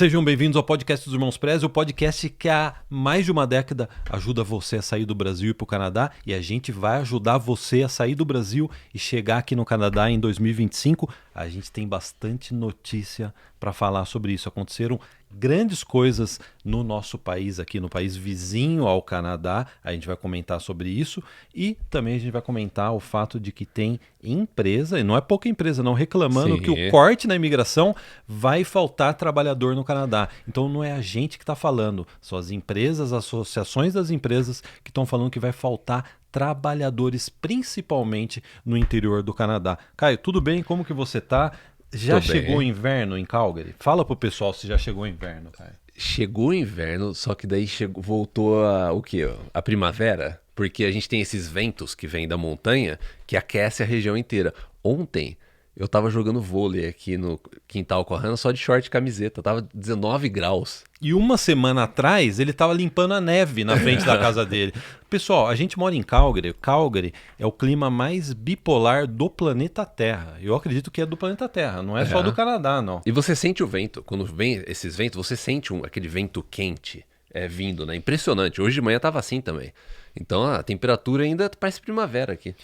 Sejam bem-vindos ao podcast dos Irmãos Prez, o podcast que há mais de uma década ajuda você a sair do Brasil e ir para o Canadá, e a gente vai ajudar você a sair do Brasil e chegar aqui no Canadá em 2025. A gente tem bastante notícia para falar sobre isso. Aconteceram grandes coisas no nosso país aqui, no país vizinho ao Canadá. A gente vai comentar sobre isso e também a gente vai comentar o fato de que tem empresa, e não é pouca empresa não, reclamando que o corte na imigração vai faltar trabalhador no Canadá. Então não é a gente que está falando, são as empresas, as associações das empresas que estão falando que vai faltar trabalhadores, principalmente no interior do Canadá. Caio, tudo bem? Como que você está? Já chegou o inverno em Calgary? Fala pro pessoal se já chegou o inverno, Caio. Chegou o inverno, só que daí voltou o quê? A primavera, porque a gente tem esses ventos que vêm da montanha que aquece a região inteira. Ontem eu tava jogando vôlei aqui no quintal com a Hannah só de short e camiseta, tava 19 graus. E uma semana atrás ele tava limpando a neve na frente da casa dele. Pessoal, a gente mora em Calgary. Calgary é o clima mais bipolar do planeta Terra. Eu acredito que é do planeta Terra, não é só do Canadá, não. E você sente o vento, quando vem esses ventos, você sente aquele vento quente vindo, né? Impressionante. Hoje de manhã tava assim também. Então a temperatura ainda parece primavera aqui.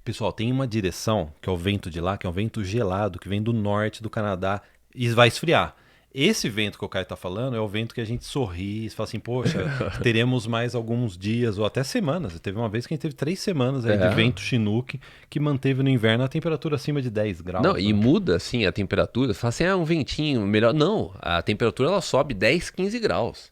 Pessoal, tem uma direção, que é o vento de lá, que é um vento gelado, que vem do norte do Canadá e vai esfriar. Esse vento que o Caio está falando é o vento que a gente sorri e fala assim, poxa, teremos mais alguns dias ou até semanas. Teve uma vez que a gente teve 3 semanas aí de vento Chinook que manteve no inverno a temperatura acima de 10 graus. Não, e muda assim a temperatura, você fala assim, um ventinho melhor. Não, a temperatura ela sobe 10, 15 graus.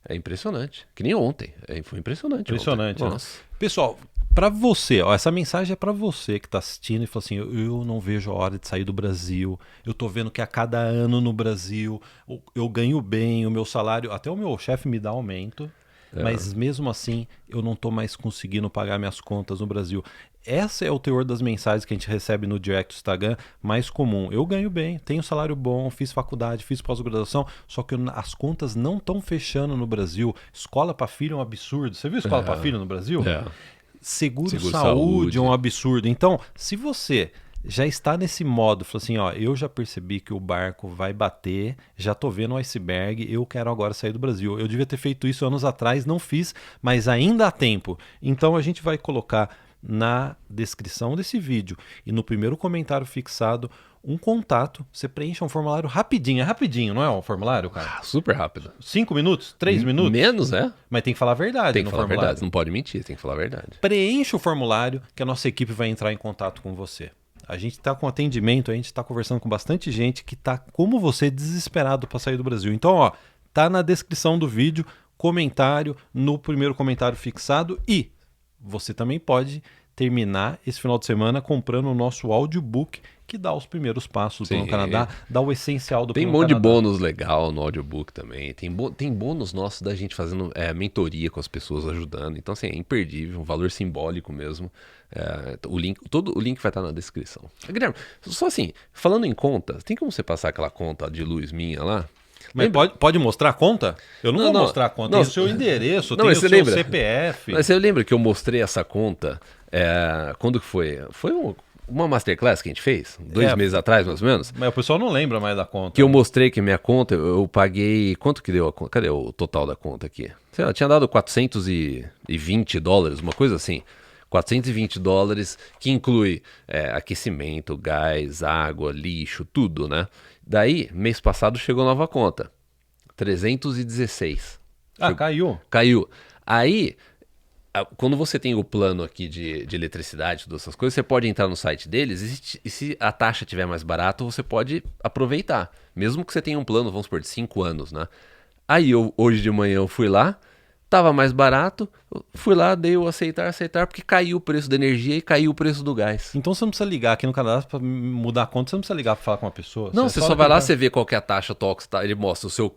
É impressionante, que nem ontem. Foi impressionante. Impressionante, ontem. Né? Pessoal, para você, essa mensagem é para você que está assistindo e fala assim, eu não vejo a hora de sair do Brasil, eu tô vendo que a cada ano no Brasil eu ganho bem, o meu salário, até o meu chefe me dá aumento, mas mesmo assim eu não tô mais conseguindo pagar minhas contas no Brasil. Esse é o teor das mensagens que a gente recebe no direct do Instagram mais comum. Eu ganho bem, tenho salário bom, fiz faculdade, fiz pós-graduação, só que as contas não estão fechando no Brasil. Escola para filho é um absurdo. Você viu escola para filho no Brasil? Seguro-saúde é um absurdo. Então, se você já está nesse modo, falou assim, ó, eu já percebi que o barco vai bater, já tô vendo o iceberg, eu quero agora sair do Brasil. Eu devia ter feito isso anos atrás, não fiz, mas ainda há tempo. Então a gente vai colocar na descrição desse vídeo e no primeiro comentário fixado um contato, você preenche um formulário rapidinho, é rapidinho, não é um formulário, cara? Super rápido. 5 minutos? 3 minutos? Menos, Mas tem que falar a verdade. Tem que falar a verdade, não pode mentir, tem que falar a verdade. Preencha o formulário que a nossa equipe vai entrar em contato com você. A gente está com atendimento, a gente está conversando com bastante gente que está, como você, desesperado para sair do Brasil. Então, ó, tá na descrição do vídeo, comentário, no primeiro comentário fixado, e você também pode terminar esse final de semana comprando o nosso audiobook que dá os primeiros passos no Canadá, dá o essencial do Tem um monte de bônus legal no audiobook também. Tem bônus nossos da gente fazendo mentoria com as pessoas, ajudando. Então, assim, é imperdível, um valor simbólico mesmo. O link vai estar na descrição. Guilherme, só assim, falando em conta, tem como você passar aquela conta de luz minha lá? Mas pode mostrar a conta? Eu não vou mostrar a conta. Tem o seu endereço, tem o seu CPF. Mas você lembra que eu mostrei essa conta? Quando que foi? Foi uma masterclass que a gente fez? 2 meses atrás, mais ou menos? Mas o pessoal não lembra mais da conta. Que eu mostrei que minha conta, eu paguei... Quanto que deu a conta? Cadê o total da conta aqui? Sei lá, tinha dado $420, uma coisa assim. $420, que inclui aquecimento, gás, água, lixo, tudo, né? Daí, mês passado, chegou nova conta. 316. Caiu? Caiu. Aí, quando você tem o plano aqui de eletricidade, todas essas coisas, você pode entrar no site deles e se a taxa estiver mais barata, você pode aproveitar. Mesmo que você tenha um plano, vamos supor, de 5 anos, né? Aí, hoje de manhã, eu fui lá, tava mais barato, fui lá, dei o aceitar, porque caiu o preço da energia e caiu o preço do gás. Então você não precisa ligar aqui no Canadá para mudar a conta, você não precisa ligar para falar com uma pessoa. Não, você só vai lá, você vê qual que é a taxa atual, ele mostra o seu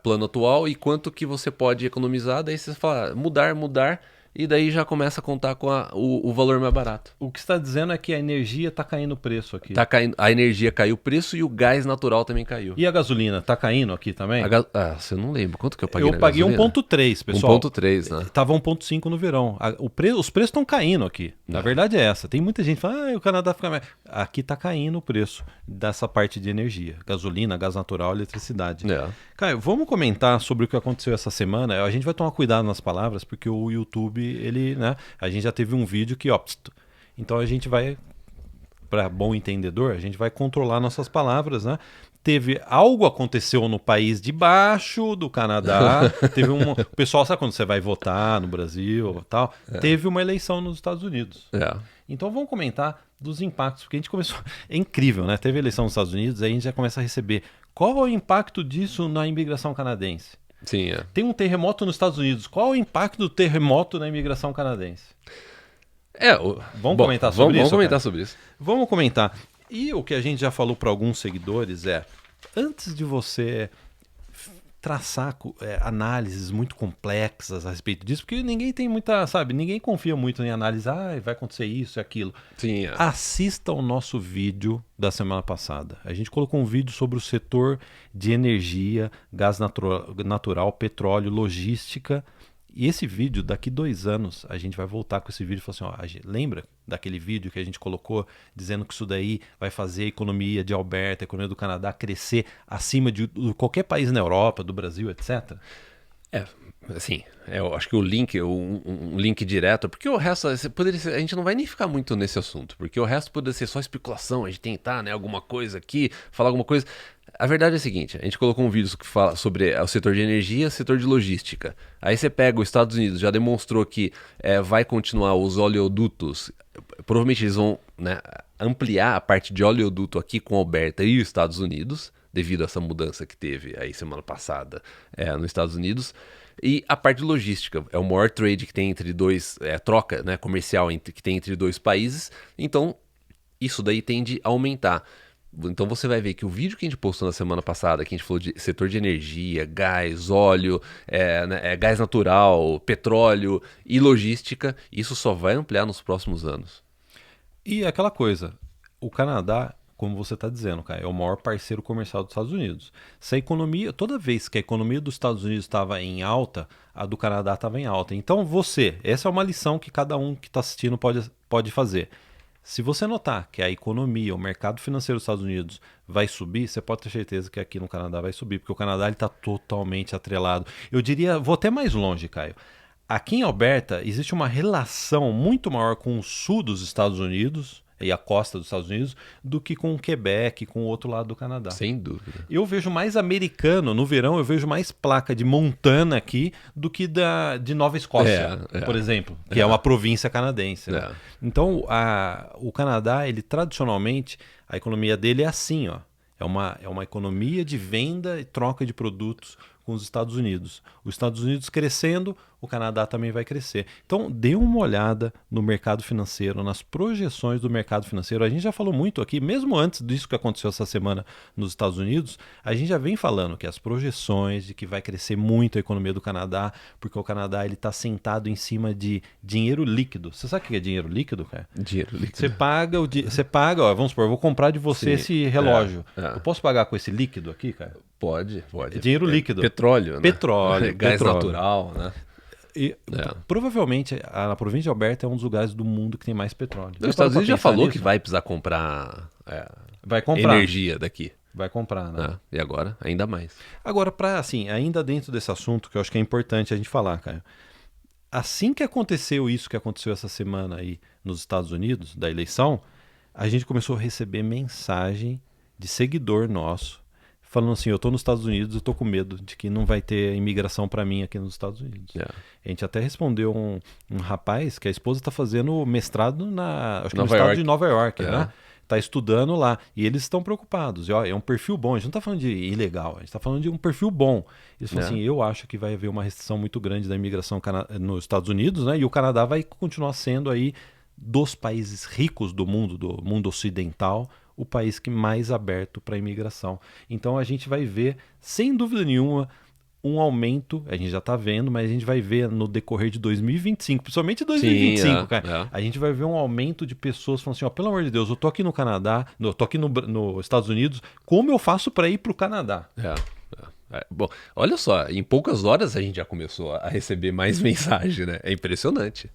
plano atual e quanto que você pode economizar, daí você fala mudar, e daí já começa a contar com o valor mais barato. O que você está dizendo é que a energia está caindo o preço aqui. Tá caindo, a energia caiu o preço e o gás natural também caiu. E a gasolina está caindo aqui também? Você não lembra. Quanto que eu paguei na gasolina? Eu paguei 1.3, pessoal. 1.3, né? Tava 1.5 no verão. Os preços estão caindo aqui. Na verdade é essa. Tem muita gente que fala, o Canadá fica mais... aqui tá caindo o preço dessa parte de energia. Gasolina, gás natural, eletricidade. Caio, vamos comentar sobre o que aconteceu essa semana. A gente vai tomar cuidado nas palavras, porque o YouTube, ele, né? A gente já teve um vídeo que, ó... Então a gente vai, para bom entendedor, a gente vai controlar nossas palavras, né? Teve algo aconteceu no país de baixo do Canadá. Teve um. O pessoal, sabe quando você vai votar no Brasil e tal? Teve uma eleição nos Estados Unidos. Então vamos comentar dos impactos, porque a gente começou. É incrível, né? Teve eleição nos Estados Unidos, aí a gente já começa a receber. Qual é o impacto disso na imigração canadense? Sim, Tem um terremoto nos Estados Unidos. Qual é o impacto do terremoto na imigração canadense? Vamos comentar sobre isso? Vamos comentar sobre isso. Vamos comentar. E o que a gente já falou para alguns seguidores é, antes de você traçar análises muito complexas a respeito disso, porque ninguém tem muita, sabe, ninguém confia muito em análise, vai acontecer isso e aquilo. Sim, Assista o nosso vídeo da semana passada. A gente colocou um vídeo sobre o setor de energia, gás natural, petróleo, logística. E esse vídeo, daqui 2 anos, a gente vai voltar com esse vídeo e falar assim, lembra daquele vídeo que a gente colocou dizendo que isso daí vai fazer a economia de Alberta, a economia do Canadá crescer acima de qualquer país na Europa, do Brasil, etc? Assim, eu acho que o link, um link direto, porque o resto, poderia ser, a gente não vai nem ficar muito nesse assunto, porque o resto poderia ser só especulação, a gente tentar, né, alguma coisa aqui, falar alguma coisa. A verdade é a seguinte, a gente colocou um vídeo que fala sobre o setor de energia, setor de logística. Aí você pega os Estados Unidos, já demonstrou que vai continuar os oleodutos, provavelmente eles vão, né, ampliar a parte de oleoduto aqui com Alberta e os Estados Unidos, devido a essa mudança que teve aí semana passada nos Estados Unidos. E a parte de logística, é o maior trade que tem entre dois, troca, né, comercial que tem entre dois países, então isso daí tende a aumentar. Então você vai ver que o vídeo que a gente postou na semana passada, que a gente falou de setor de energia, gás, óleo, gás natural, petróleo e logística, isso só vai ampliar nos próximos anos. E aquela coisa, o Canadá, como você está dizendo, cara, é o maior parceiro comercial dos Estados Unidos. Se a economia, toda vez que a economia dos Estados Unidos estava em alta, a do Canadá estava em alta. Então essa é uma lição que cada um que está assistindo pode fazer. Se você notar que a economia, o mercado financeiro dos Estados Unidos vai subir, você pode ter certeza que aqui no Canadá vai subir, porque o Canadá está totalmente atrelado. Eu diria, vou até mais longe, Caio. Aqui em Alberta existe uma relação muito maior com o sul dos Estados Unidos e a costa dos Estados Unidos do que com o Quebec, com o outro lado do Canadá. Sem dúvida. Eu vejo mais americano, no verão eu vejo mais placa de Montana aqui do que de Nova Escócia, por exemplo, que é uma província canadense. Né? Então, o Canadá, ele tradicionalmente, a economia dele é assim, ó. É uma economia de venda e troca de produtos com os Estados Unidos. Os Estados Unidos crescendo, o Canadá também vai crescer. Então, dê uma olhada no mercado financeiro, nas projeções do mercado financeiro. A gente já falou muito aqui, mesmo antes disso que aconteceu essa semana nos Estados Unidos, a gente já vem falando que as projeções de que vai crescer muito a economia do Canadá, porque o Canadá está sentado em cima de dinheiro líquido. Você sabe o que é dinheiro líquido, cara? Dinheiro líquido. Você paga, ó, vamos supor, eu vou comprar de você esse relógio. Eu posso pagar com esse líquido aqui, cara? Pode. É dinheiro líquido. Petróleo, né? Petróleo. Gás natural, né? E, provavelmente a província de Alberta é um dos lugares do mundo que tem mais petróleo. Os Estados Unidos já falou que vai precisar comprar, energia daqui. Vai comprar, né? E agora, ainda mais. Agora, ainda dentro desse assunto, que eu acho que é importante a gente falar, Caio. Assim que aconteceu isso que aconteceu essa semana aí nos Estados Unidos, da eleição, a gente começou a receber mensagem de seguidor nosso falando assim, eu tô nos Estados Unidos, eu tô com medo de que não vai ter imigração para mim aqui nos Estados Unidos. A gente até respondeu um rapaz que a esposa tá fazendo mestrado no estado de Nova York, né? Tá estudando lá. E eles estão preocupados. E, ó, é um perfil bom. A gente não tá falando de ilegal, a gente tá falando de um perfil bom. Eles falam assim, eu acho que vai haver uma restrição muito grande da imigração nos Estados Unidos, né? E o Canadá vai continuar sendo aí, dos países ricos do mundo ocidental, o país que mais aberto para a imigração. Então a gente vai ver, sem dúvida nenhuma, um aumento, a gente já está vendo, mas a gente vai ver no decorrer de 2025, principalmente 2025, cara. A gente vai ver um aumento de pessoas falando assim, ó, pelo amor de Deus, eu tô aqui no Canadá, eu tô aqui nos Estados Unidos, como eu faço para ir para o Canadá? Bom, olha só, em poucas horas a gente já começou a receber mais mensagem, né? É impressionante.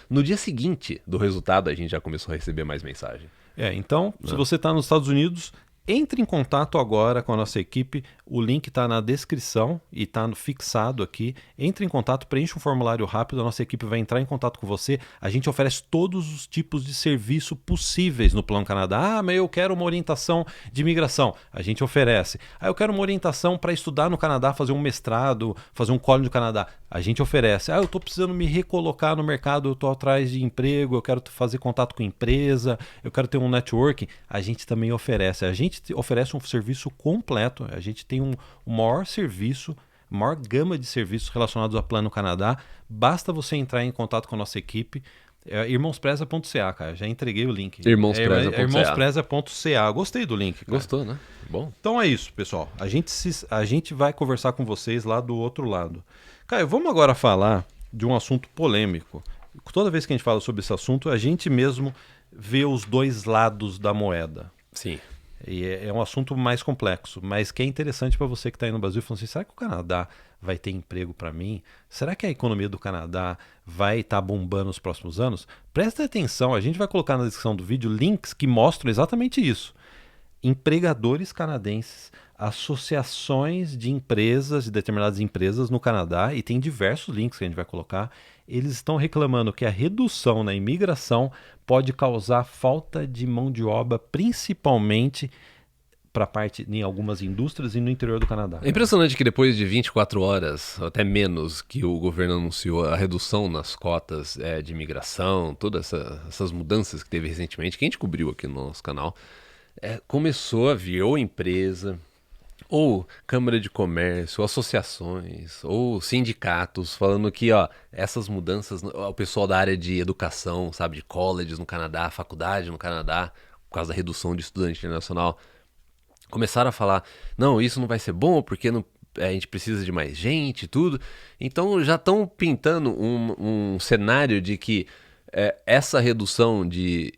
No dia seguinte do resultado, a gente já começou a receber mais mensagem. Então, se você está nos Estados Unidos, entre em contato agora com a nossa equipe. O link está na descrição e está fixado aqui. Entre em contato, preencha um formulário rápido, a nossa equipe vai entrar em contato com você. A gente oferece todos os tipos de serviço possíveis no Plano Canadá. Mas eu quero uma orientação de imigração. A gente oferece. Eu quero uma orientação para estudar no Canadá, fazer um mestrado, fazer um college no Canadá. A gente oferece. Eu estou precisando me recolocar no mercado, eu estou atrás de emprego, eu quero fazer contato com empresa, eu quero ter um networking. A gente também oferece. A gente oferece um serviço completo. A gente tem um maior serviço, maior gama de serviços relacionados a Plano Canadá. Basta você entrar em contato com a nossa equipe. Irmãospreza.ca, cara. Já entreguei o link. Irmãospreza.ca. Irmãospreza.ca. Gostei do link, cara. Gostou, né? Bom. Então é isso, pessoal. A gente vai conversar com vocês lá do outro lado. Caio, vamos agora falar de um assunto polêmico. Toda vez que a gente fala sobre esse assunto, a gente mesmo vê os dois lados da moeda. Sim. E é um assunto mais complexo, mas que é interessante para você que está aí no Brasil, falando assim, será que o Canadá vai ter emprego para mim? Será que a economia do Canadá vai estar bombando nos próximos anos? Presta atenção, a gente vai colocar na descrição do vídeo links que mostram exatamente isso. Empregadores canadenses, associações de empresas, de determinadas empresas no Canadá, e tem diversos links que a gente vai colocar, eles estão reclamando que a redução na imigração pode causar falta de mão de obra, principalmente para parte em algumas indústrias e no interior do Canadá. É impressionante que depois de 24 horas, até menos, que o governo anunciou a redução nas cotas de imigração, todas essas mudanças que teve recentemente, que a gente cobriu aqui no nosso canal, começou a vir ou empresa, ou Câmara de Comércio, associações, ou sindicatos, falando que essas mudanças, o pessoal da área de educação, sabe, de colleges no Canadá, faculdade no Canadá, por causa da redução de estudante internacional, começaram a falar, não, isso não vai ser bom porque a gente precisa de mais gente e tudo. Então já estão pintando um cenário de que essa redução de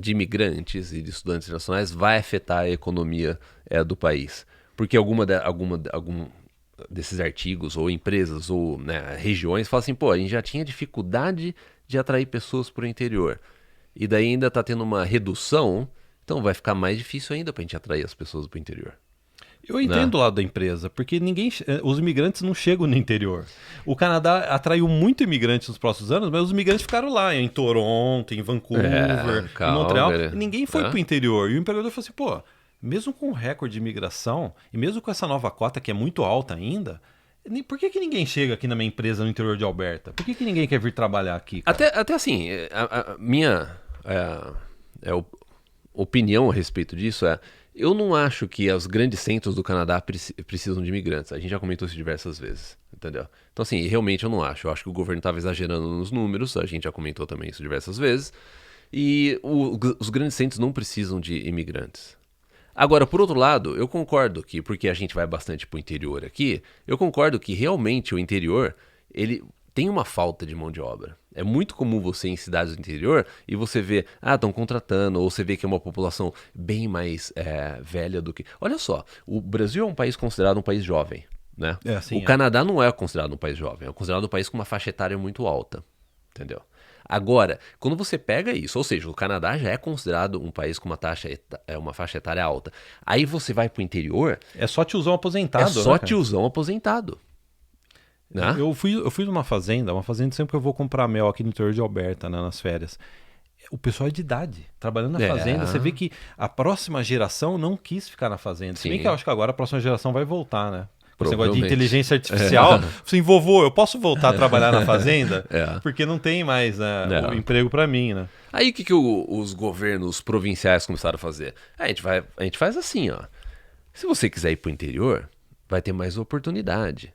imigrantes e de estudantes internacionais vai afetar a economia do país. Porque algum desses artigos, ou empresas, ou regiões, falam assim, pô, a gente já tinha dificuldade de atrair pessoas para o interior. E daí ainda está tendo uma redução, então vai ficar mais difícil ainda para a gente atrair as pessoas para o interior. Eu entendo o lado da empresa, porque os imigrantes não chegam no interior. O Canadá atraiu muito imigrantes nos próximos anos, mas os imigrantes ficaram lá, em Toronto, em Vancouver, em Montreal, e ninguém foi para o interior. E o empregador falou assim, pô, mesmo com o recorde de imigração, e mesmo com essa nova cota que é muito alta ainda, por que ninguém chega aqui na minha empresa no interior de Alberta? Por que ninguém quer vir trabalhar aqui? Até assim, a minha opinião a respeito disso eu não acho que os grandes centros do Canadá precisam de imigrantes. A gente já comentou isso diversas vezes, entendeu? Então, assim, realmente eu não acho. Eu acho que o governo estava exagerando nos números, a gente já comentou também isso diversas vezes. E os grandes centros não precisam de imigrantes. Agora, por outro lado, eu concordo que, porque a gente vai bastante para o interior aqui, eu concordo que realmente o interior, ele tem uma falta de mão de obra. É muito comum você ir em cidades do interior e você vê, estão contratando, ou você vê que é uma população bem mais velha do que... Olha só, o Brasil é um país considerado um país jovem, né? O Canadá não é considerado um país jovem, é considerado um país com uma faixa etária muito alta, entendeu? Agora, quando você pega isso, ou seja, o Canadá já é considerado um país com uma faixa etária alta, aí você vai pro interior... É só tiozão aposentado, É só tiozão aposentado. Né? Eu fui numa fazenda sempre que eu vou comprar mel aqui no interior de Alberta, né, nas férias. O pessoal é de idade, trabalhando na fazenda. Você vê que a próxima geração não quis ficar na fazenda. Se bem que eu acho que agora a próxima geração vai voltar, né? Com esse negócio de inteligência artificial. Assim, vovô, eu posso voltar a trabalhar na fazenda? Porque não tem mais o emprego para mim, né? Aí o que os governos provinciais começaram a fazer? A gente faz assim, ó. Se você quiser ir pro interior, vai ter mais oportunidade.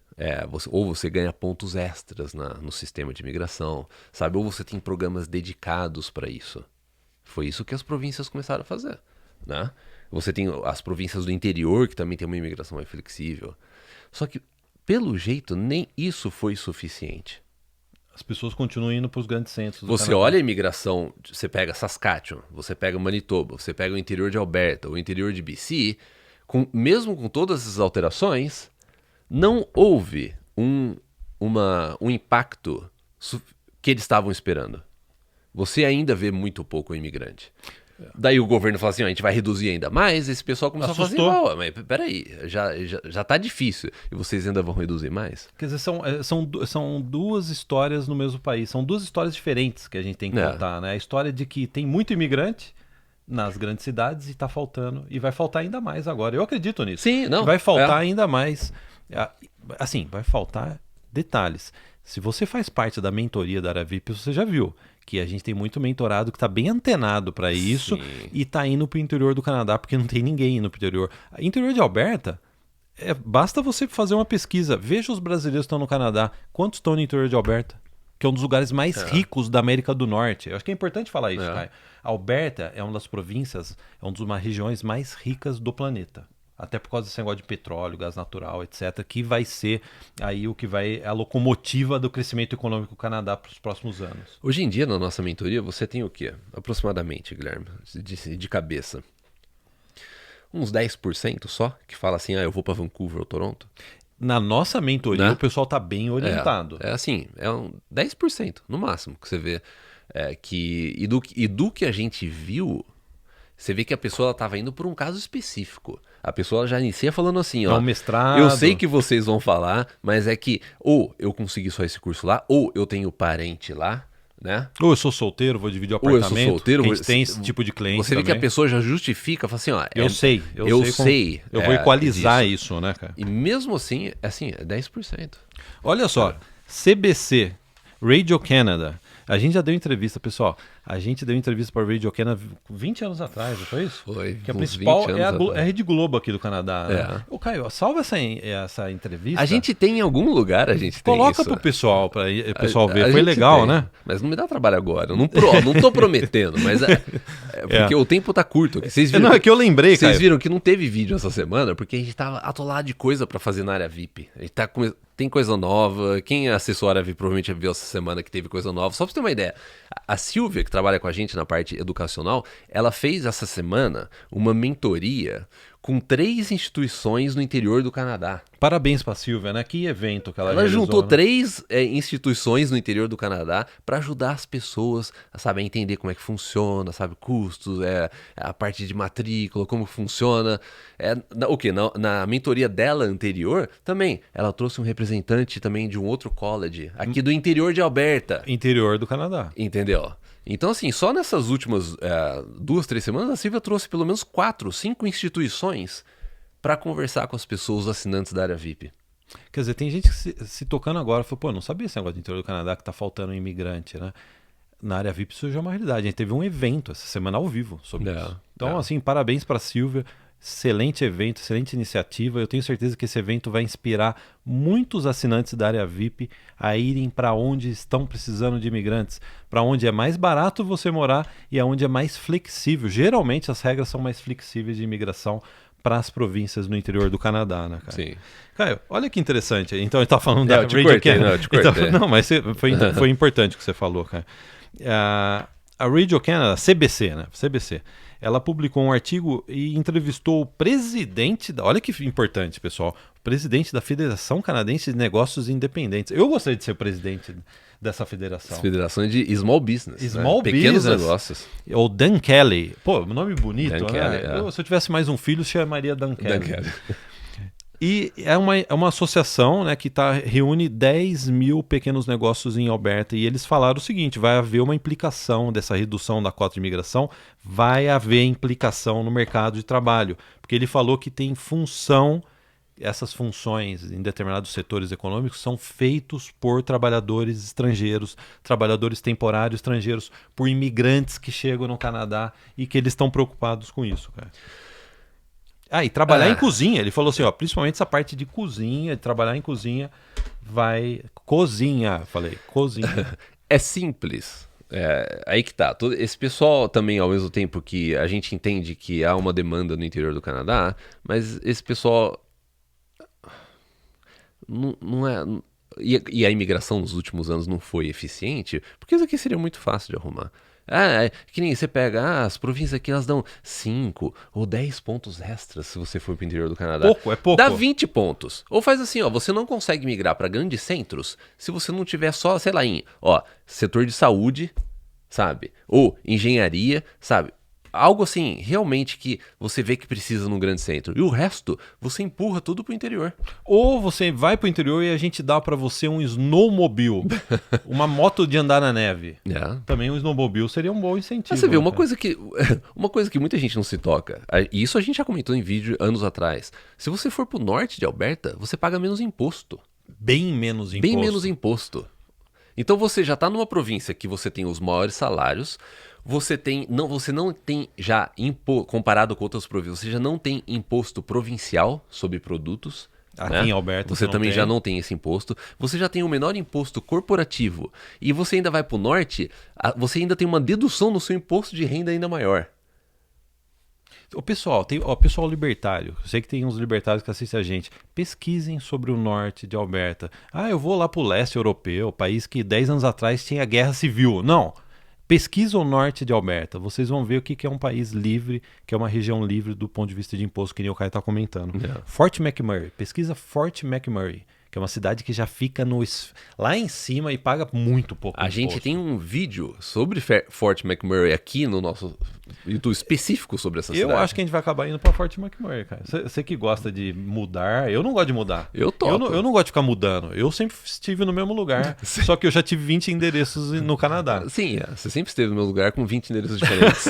Ou você ganha pontos extras no sistema de imigração, sabe? Ou você tem programas dedicados para isso. Foi isso que as províncias começaram a fazer, né? Você tem as províncias do interior, que também tem uma imigração mais flexível. Só que, pelo jeito, nem isso foi suficiente. As pessoas continuam indo para os grandes centros do Você Canadá. olha a imigração, você pega Saskatchewan, você pega Manitoba, você pega o interior de Alberta, o interior de BC, mesmo com todas essas alterações... Não houve um impacto que eles estavam esperando. Você ainda vê muito pouco imigrante. Daí o governo fala assim, ó, a gente vai reduzir ainda mais, esse pessoal começou Assustou. a falar assim, mas peraí, já tá difícil, e vocês ainda vão reduzir mais? Quer dizer, são duas histórias no mesmo país. São duas histórias diferentes que a gente tem que contar, né? A história de que tem muito imigrante nas grandes cidades e tá faltando. E vai faltar ainda mais agora. Eu acredito nisso. Sim, não. Vai faltar ainda mais. Assim, vai faltar detalhes. Se você faz parte da mentoria da Área VIP, você já viu que a gente tem muito mentorado que está bem antenado para isso. Sim. E está indo para o interior do Canadá, porque não tem ninguém indo para o interior. Interior de Alberta, basta você fazer uma pesquisa. Veja os brasileiros que estão no Canadá. Quantos estão no interior de Alberta? Que é um dos lugares mais ricos da América do Norte. Eu acho que é importante falar isso, Caio. Alberta é uma das províncias, é uma das regiões mais ricas do planeta. Até por causa desse negócio de petróleo, gás natural, etc., que vai ser aí o que vai a locomotiva do crescimento econômico do Canadá para os próximos anos. Hoje em dia, na nossa mentoria, você tem o quê? Aproximadamente, Guilherme, de cabeça. Uns 10% só que fala assim, eu vou para Vancouver ou Toronto? Na nossa mentoria, né? O pessoal está bem orientado. É assim, é um 10% no máximo que você vê. E do que a gente viu, você vê que a pessoa estava indo por um caso específico. A pessoa já inicia falando assim, ó, mestrado. Eu sei que vocês vão falar, mas é que ou eu consegui só esse curso lá, ou eu tenho parente lá, né? Ou eu sou solteiro, vou dividir o apartamento. Ou eu sou solteiro. A gente tem esse tipo de cliente Você vê também. que a pessoa já justifica, fala assim, ó... Eu sei. Eu vou equalizar isso, né, cara? E mesmo assim, é 10%. Olha só, CBC, Radio Canada... A gente já deu entrevista, pessoal. A gente deu entrevista para a Radio Canada 20 anos atrás, não foi isso? Foi. Que a principal é a Rede Globo aqui do Canadá. Né? Ô, Caio, salva essa entrevista. A gente tem em algum lugar, a gente tem Coloca isso. Pro pessoal, para o pessoal ver. Foi legal, tem, né? Mas não me dá trabalho agora. Eu não tô prometendo, mas porque o tempo tá curto. Vocês viram, não, é que eu lembrei, Vocês viram que não teve vídeo essa semana, porque a gente tava atolado de coisa para fazer na área VIP. A gente tem coisa nova. Quem é assessora VIP provavelmente viu essa semana que teve coisa nova. Só pra você ter uma ideia, a Silvia, que trabalha com a gente na parte educacional, ela fez essa semana uma mentoria com 3 instituições no interior do Canadá. Parabéns pra Silvia, né? Que evento que ela realizou, juntou, né? 3 instituições no interior do Canadá para ajudar as pessoas a entender como é que funciona, custos, a parte de matrícula, como funciona. Na mentoria dela anterior, também, ela trouxe um representante também de um outro college, aqui do interior de Alberta. Interior do Canadá. Entendeu? Então, assim, só nessas últimas 2, 3 semanas, a Silvia trouxe pelo menos 4, 5 instituições para conversar com as pessoas assinantes da área VIP. Quer dizer, tem gente que se tocando agora, falou, pô, não sabia esse negócio do interior do Canadá que tá faltando um imigrante, né? Na área VIP isso já é uma realidade. A gente teve um evento essa semana ao vivo sobre isso. Então, assim, parabéns para a Silvia. Excelente evento, excelente iniciativa. Eu tenho certeza que esse evento vai inspirar muitos assinantes da área VIP a irem para onde estão precisando de imigrantes, para onde é mais barato você morar e aonde é mais flexível. Geralmente as regras são mais flexíveis de imigração para as províncias no interior do Canadá, né, cara? Sim. Caio, olha que interessante. Então ele está falando da Radio Canada. Não, mas foi importante o que você falou, cara. A Radio Canada, CBC, né? CBC. Ela publicou um artigo e entrevistou o presidente, olha que importante, pessoal, o presidente da Federação Canadense de Negócios Independentes. Eu gostaria de ser o presidente dessa federação. As federações de Small Business. Small Business. Pequenos negócios. O Dan Kelly. Pô, nome bonito, Dan né? Kelly, se eu tivesse mais um filho, chamaria Dan Kelly. Dan Kelly. E é uma associação, né, que reúne 10 mil pequenos negócios em Alberta. E eles falaram o seguinte, vai haver uma implicação dessa redução da cota de imigração, vai haver implicação no mercado de trabalho. Porque ele falou que tem essas funções em determinados setores econômicos são feitos por trabalhadores estrangeiros, trabalhadores temporários estrangeiros, por imigrantes que chegam no Canadá e que eles estão preocupados com isso, cara. E trabalhar em cozinha. Ele falou assim, ó, principalmente essa parte de cozinha, de trabalhar em cozinha, vai... Cozinha. É simples. Aí que tá. Esse pessoal também, ao mesmo tempo que a gente entende que há uma demanda no interior do Canadá, mas esse pessoal... Não é... E a imigração nos últimos anos não foi eficiente, porque isso aqui seria muito fácil de arrumar. Que nem você pega, as províncias aqui elas dão 5 ou 10 pontos extras se você for pro interior do Canadá. Pouco, é pouco. Dá 20 pontos. Ou faz assim, ó, você não consegue migrar para grandes centros se você não tiver só, sei lá, setor de saúde, sabe? Ou engenharia, sabe? Algo assim, realmente que você vê que precisa num grande centro. E o resto, você empurra tudo pro interior. Ou você vai pro interior e a gente dá pra você um snowmobile, uma moto de andar na neve. Também um snowmobile seria um bom incentivo. Mas você vê, né, uma coisa que muita gente não se toca, e isso a gente já comentou em vídeo anos atrás. Se você for pro norte de Alberta, você paga menos imposto. Bem menos imposto. Bem menos imposto. Então você já tá numa província que você tem os maiores salários, você não tem já comparado com outras províncias, você já não tem imposto provincial sobre produtos. Aqui em Alberta você também já não tem esse imposto. Você já tem o menor imposto corporativo. E você ainda vai pro norte, você ainda tem uma dedução no seu imposto de renda ainda maior. O pessoal, pessoal libertário, eu sei que tem uns libertários que assistem a gente, pesquisem sobre o norte de Alberta. Eu vou lá pro leste europeu, país que 10 anos atrás tinha guerra civil. Não, pesquisa o norte de Alberta, vocês vão ver o que é um país livre, que é uma região livre do ponto de vista de imposto, que nem o Caio está comentando. Fort McMurray, pesquisa Fort McMurray, que é uma cidade que já fica lá em cima e paga muito pouco A imposto. gente tem um vídeo sobre Fort McMurray aqui no nosso YouTube específico sobre essa cidade. Eu acho que a gente vai acabar indo pra Fort McMurray, cara. Você que gosta de mudar, eu não gosto de mudar. Eu topo. Eu não gosto de ficar mudando. Eu sempre estive no mesmo lugar, só que eu já tive 20 endereços no Canadá. Sim, você sempre esteve no meu lugar com 20 endereços diferentes.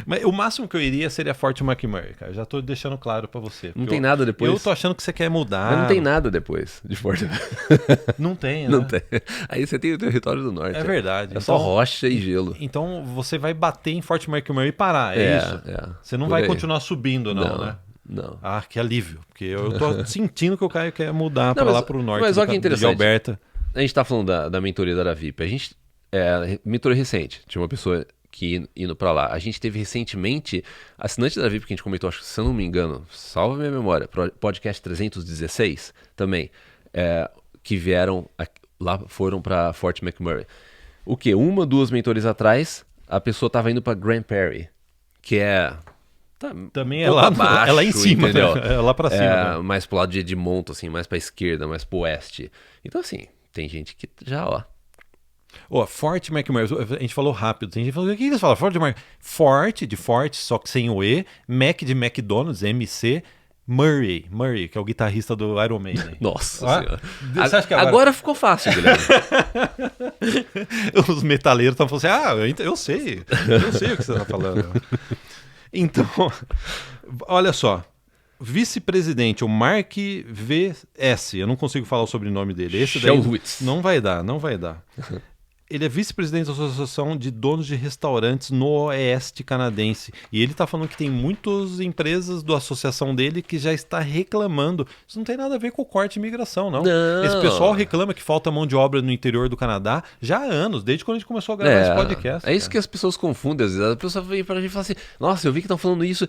Mas o máximo que eu iria seria Fort McMurray, cara. Eu já tô deixando claro pra você. Não tem nada depois. Eu tô achando que você quer mudar. Mas não tem nada depois de Fort Não tem, né? Não tem. Aí você tem o território do norte. É verdade. É só rocha e gelo. Então você vai bater em Fort McMurray e parar, é isso? Você não vai continuar subindo, não, né? Não. Que alívio. Porque eu tô sentindo que o Caio quer mudar pra lá pro norte mas olha que interessante. de Alberta. A gente tá falando da mentoria da Aravip. A gente, mentoria recente, tinha uma pessoa que indo pra lá. A gente teve recentemente, assinante da Aravip, que a gente comentou, acho que se eu não me engano, salva minha memória, podcast 316 também, que vieram lá, foram pra Fort McMurray. O quê? 2 mentorias atrás, a pessoa tava indo pra Grand Prairie, que também é lá, abaixo, é lá em cima, entendeu? É lá pra cima. Né? Mais pro lado de Edmonton, assim, mais pra esquerda, mais pro oeste. Então, assim, tem gente que já, Fort McMurray, a gente falou rápido. Tem gente que falou, o que eles falam? Fort McMurray. Fort, de Fort, só que sem o E. Mac de McDonald's, MC. Murray, que é o guitarrista do Iron Maiden. Nossa senhora. Você acha que agora ficou fácil, Guilherme. Os metaleiros estão falando assim, eu sei o que você está falando. Então, olha só. Vice-presidente, o Mark V.S., eu não consigo falar o sobrenome dele. Esse daí não vai dar. Ele é vice-presidente da Associação de Donos de Restaurantes no Oeste Canadense. E ele está falando que tem muitas empresas da associação dele que já está reclamando. Isso não tem nada a ver com o corte de imigração, não. Esse pessoal reclama que falta mão de obra no interior do Canadá já há anos, desde quando a gente começou a gravar esse podcast. É isso que as pessoas confundem às vezes. A pessoa vem pra gente e fala assim, nossa, eu vi que estão falando isso.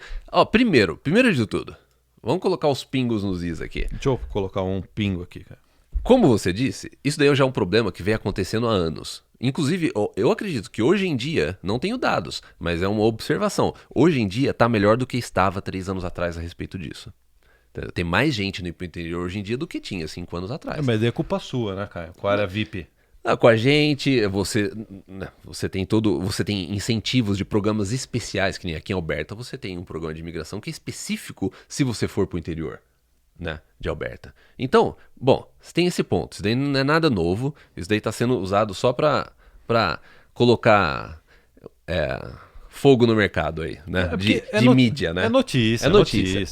Primeiro de tudo, vamos colocar os pingos nos is aqui. Deixa eu colocar um pingo aqui, cara. Como você disse, isso daí já é um problema que vem acontecendo há anos. Inclusive, eu acredito que hoje em dia, não tenho dados, mas é uma observação. Hoje em dia está melhor do que estava 3 anos atrás a respeito disso. Tem mais gente no interior hoje em dia do que tinha 5 anos atrás. Mas é culpa sua, né, Caio? Com a área VIP. Com a gente, você tem incentivos de programas especiais, que nem aqui em Alberta, você tem um programa de imigração que é específico se você for para o interior, né, de Alberta. Então, você tem esse ponto. Isso daí não é nada novo. Isso daí está sendo usado só para colocar fogo no mercado aí, né? De mídia, né? É notícia.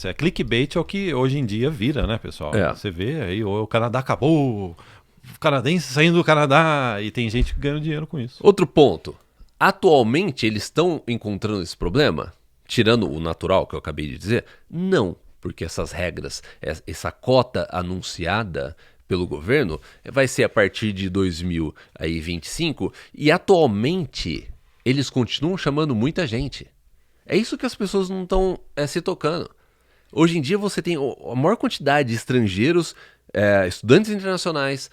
É clickbait, é o que hoje em dia vira, né, pessoal? Você vê aí, o Canadá acabou, o canadense saindo do Canadá, e tem gente ganhando dinheiro com isso. Outro ponto. Atualmente, eles estão encontrando esse problema? Tirando o natural, que eu acabei de dizer? Não. Porque essas regras, essa cota anunciada pelo governo vai ser a partir de 2025 e atualmente eles continuam chamando muita gente. É isso que as pessoas não estão se tocando. Hoje em dia você tem a maior quantidade de estrangeiros, estudantes internacionais,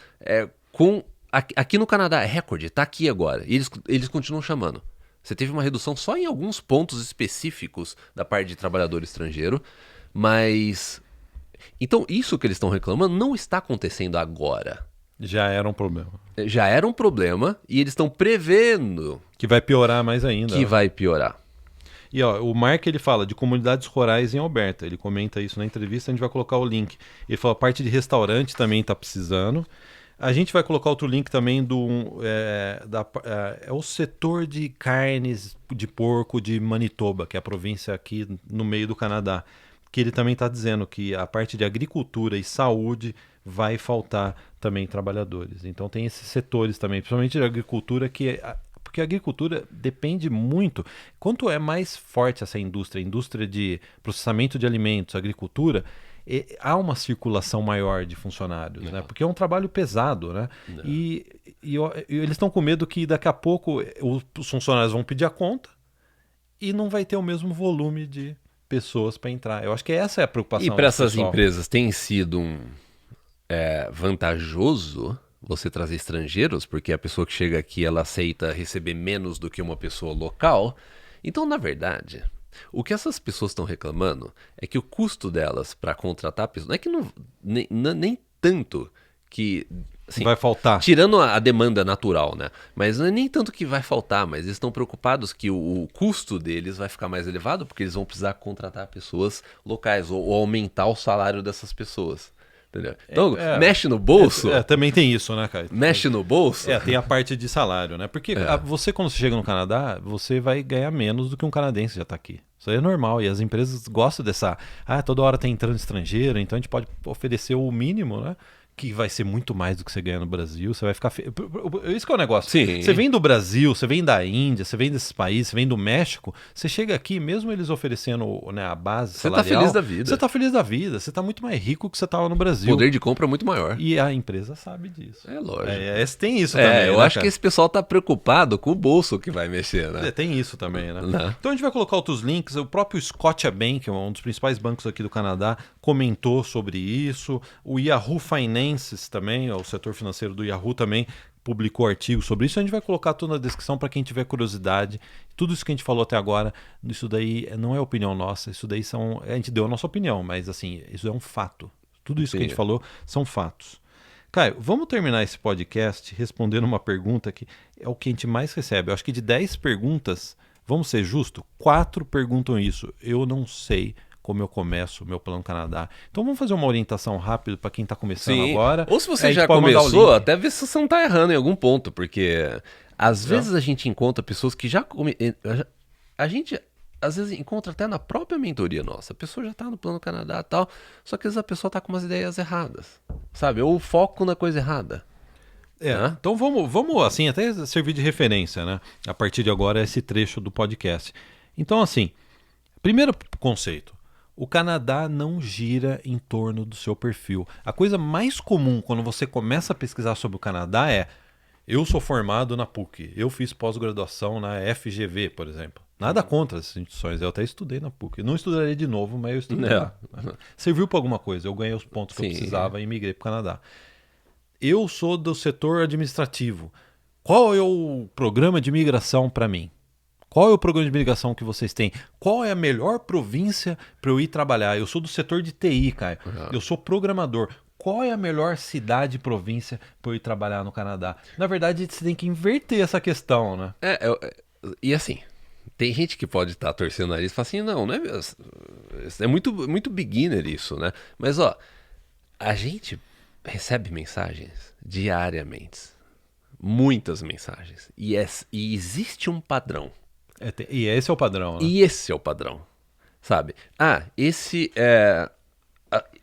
aqui no Canadá, é recorde, está aqui agora, e eles continuam chamando. Você teve uma redução só em alguns pontos específicos da parte de trabalhador estrangeiro, mas... Então, isso que eles estão reclamando não está acontecendo agora. Já era um problema. Já era um problema e eles estão prevendo Que vai piorar mais ainda. que vai piorar. E ó, o Mark ele fala de comunidades rurais em Alberta. Ele comenta isso na entrevista, a gente vai colocar o link. Ele fala a parte de restaurante também está precisando. A gente vai colocar outro link também é o setor de carnes de porco de Manitoba, que é a província aqui no meio do Canadá. Que ele também está dizendo que a parte de agricultura e saúde vai faltar também trabalhadores. Então tem esses setores também, principalmente de agricultura, porque a agricultura depende muito. Quanto é mais forte essa indústria, a indústria de processamento de alimentos, agricultura, há uma circulação maior de funcionários, né? Porque é um trabalho pesado, né? E eles estão com medo que daqui a pouco os funcionários vão pedir a conta e não vai ter o mesmo volume de pessoas para entrar. Eu acho que essa é a preocupação. E para essas pessoal. empresas tem sido vantajoso você trazer estrangeiros, porque a pessoa que chega aqui ela aceita receber menos do que uma pessoa local. Então, na verdade, o que essas pessoas estão reclamando é que o custo delas para contratar pessoas não é que nem tanto que assim, vai faltar. Tirando a demanda natural, né? Mas não é nem tanto que vai faltar, mas eles estão preocupados que o custo deles vai ficar mais elevado, porque eles vão precisar contratar pessoas locais ou aumentar o salário dessas pessoas. Entendeu? Então, mexe no bolso. Também tem isso, né, cara? Mexe no bolso. Tem a parte de salário, né? Porque você, quando você chega no Canadá, você vai ganhar menos do que um canadense já está aqui. Isso aí é normal. E as empresas gostam dessa... toda hora tem entrando estrangeiro, então a gente pode oferecer o mínimo, né? Que vai ser muito mais do que você ganha no Brasil. Você vai ficar... Isso que é o negócio. Sim. Você vem do Brasil, você vem da Índia, você vem desses países, você vem do México, você chega aqui, mesmo eles oferecendo, né, a base salarial... Você tá feliz da vida. Você tá feliz da vida. Você tá muito mais rico que você tava no Brasil. O poder de compra é muito maior. E a empresa sabe disso. É lógico. Tem isso também, eu né, acho cara? que esse pessoal tá preocupado com o bolso que vai mexer, né? Tem isso também, né? Não. Então a gente vai colocar outros links. O próprio Scotiabank, que é um dos principais bancos aqui do Canadá, comentou sobre isso. O Yahoo Finances também, o setor financeiro do Yahoo também publicou artigos sobre isso. A gente vai colocar tudo na descrição para quem tiver curiosidade. Tudo isso que a gente falou até agora, isso daí não é opinião nossa, isso daí a gente deu a nossa opinião, mas assim, isso é um fato. Tudo isso que a gente falou são fatos. Caio, vamos terminar esse podcast respondendo uma pergunta que é o que a gente mais recebe. Eu acho que de 10 perguntas, vamos ser justos, 4 perguntam isso. Eu não sei como eu começo o meu Plano Canadá. Então vamos fazer uma orientação rápida para quem está começando agora. Ou se você já começou, até ver se você não está errando em algum ponto, porque às vezes a gente encontra pessoas que a gente às vezes encontra até na própria mentoria nossa. A pessoa já está no Plano Canadá e tal, só que às vezes a pessoa está com umas ideias erradas, sabe? Ou foco na coisa errada. Então vamos assim, até servir de referência, né? A partir de agora, esse trecho do podcast. Então assim, primeiro conceito. O Canadá não gira em torno do seu perfil. A coisa mais comum quando você começa a pesquisar sobre o Canadá é: eu sou formado na PUC, eu fiz pós-graduação na FGV, por exemplo. Nada contra essas instituições, eu até estudei na PUC. Não estudaria de novo, mas eu estudei lá. Serviu para alguma coisa, eu ganhei os pontos que eu precisava e migrei para o Canadá. Eu sou do setor administrativo. Qual é o programa de imigração para mim? Qual é o programa de imigração que vocês têm? Qual é a melhor província para eu ir trabalhar? Eu sou do setor de TI, Caio. Eu sou programador. Qual é a melhor cidade e província para eu ir trabalhar no Canadá? Na verdade, você tem que inverter essa questão, né? E assim, tem gente que pode estar torcendo o nariz e falar assim, não é muito beginner isso, né? Mas a gente recebe mensagens diariamente. Muitas mensagens. E existe um padrão. E esse é o padrão, né? E esse é o padrão, sabe?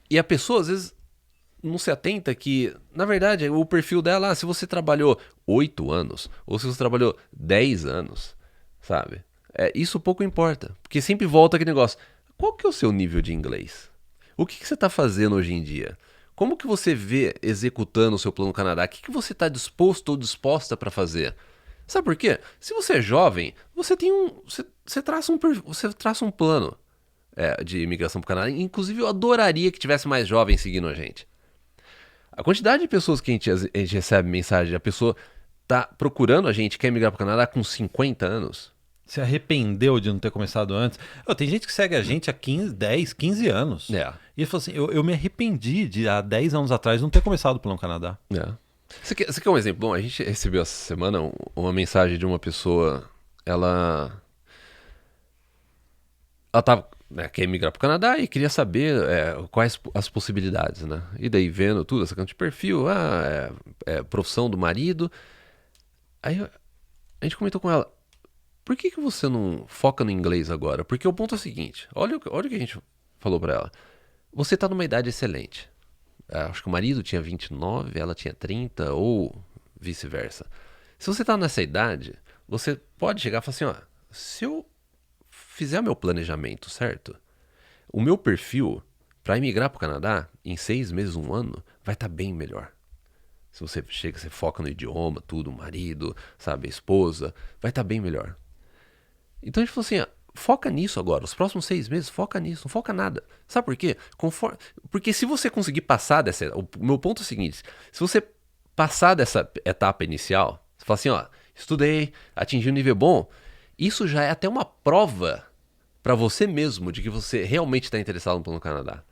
E a pessoa, às vezes, não se atenta que, na verdade, o perfil dela, se você trabalhou 8 anos, ou se você trabalhou 10 anos, sabe? Isso pouco importa, porque sempre volta aquele negócio. Qual que é o seu nível de inglês? O que você está fazendo hoje em dia? Como que você vê executando o seu Plano Canadá? O que você está disposto ou disposta para fazer? Sabe por quê? Se você é jovem, você traça um plano de imigração para o Canadá. Inclusive, eu adoraria que tivesse mais jovens seguindo a gente. A quantidade de pessoas que a gente recebe mensagem, a pessoa está procurando a gente, quer migrar para o Canadá com 50 anos. Se arrependeu de não ter começado antes? Tem gente que segue a gente há 10, 15 anos. É. E ele falou assim, eu me arrependi de há 10 anos atrás não ter começado o Plano Canadá. É. Você quer um exemplo? Bom, a gente recebeu essa semana uma mensagem de uma pessoa, ela tava, né, quer migrar pro Canadá e queria saber quais as possibilidades, né? E daí vendo tudo, essa canto de perfil, profissão do marido. Aí a gente comentou com ela, por que você não foca no inglês agora? Porque o ponto é o seguinte, olha o que a gente falou pra ela. Você tá numa idade excelente. Acho que o marido tinha 29, ela tinha 30 ou vice-versa. Se você tá nessa idade, você pode chegar e falar assim, ó, se eu fizer meu planejamento, certo? O meu perfil para imigrar pro Canadá em 6 meses, 1 ano, vai estar bem melhor. Se você chega, você foca no idioma, tudo, o marido, sabe, a esposa, vai estar bem melhor. Então a gente falou assim, ó, foca nisso agora, os próximos 6 meses, foca nisso, não foca nada. Sabe por quê? Porque se você conseguir passar dessa... O meu ponto é o seguinte, se você passar dessa etapa inicial, você fala assim, ó, estudei, atingi um nível bom, isso já é até uma prova para você mesmo de que você realmente está interessado no Plano Canadá.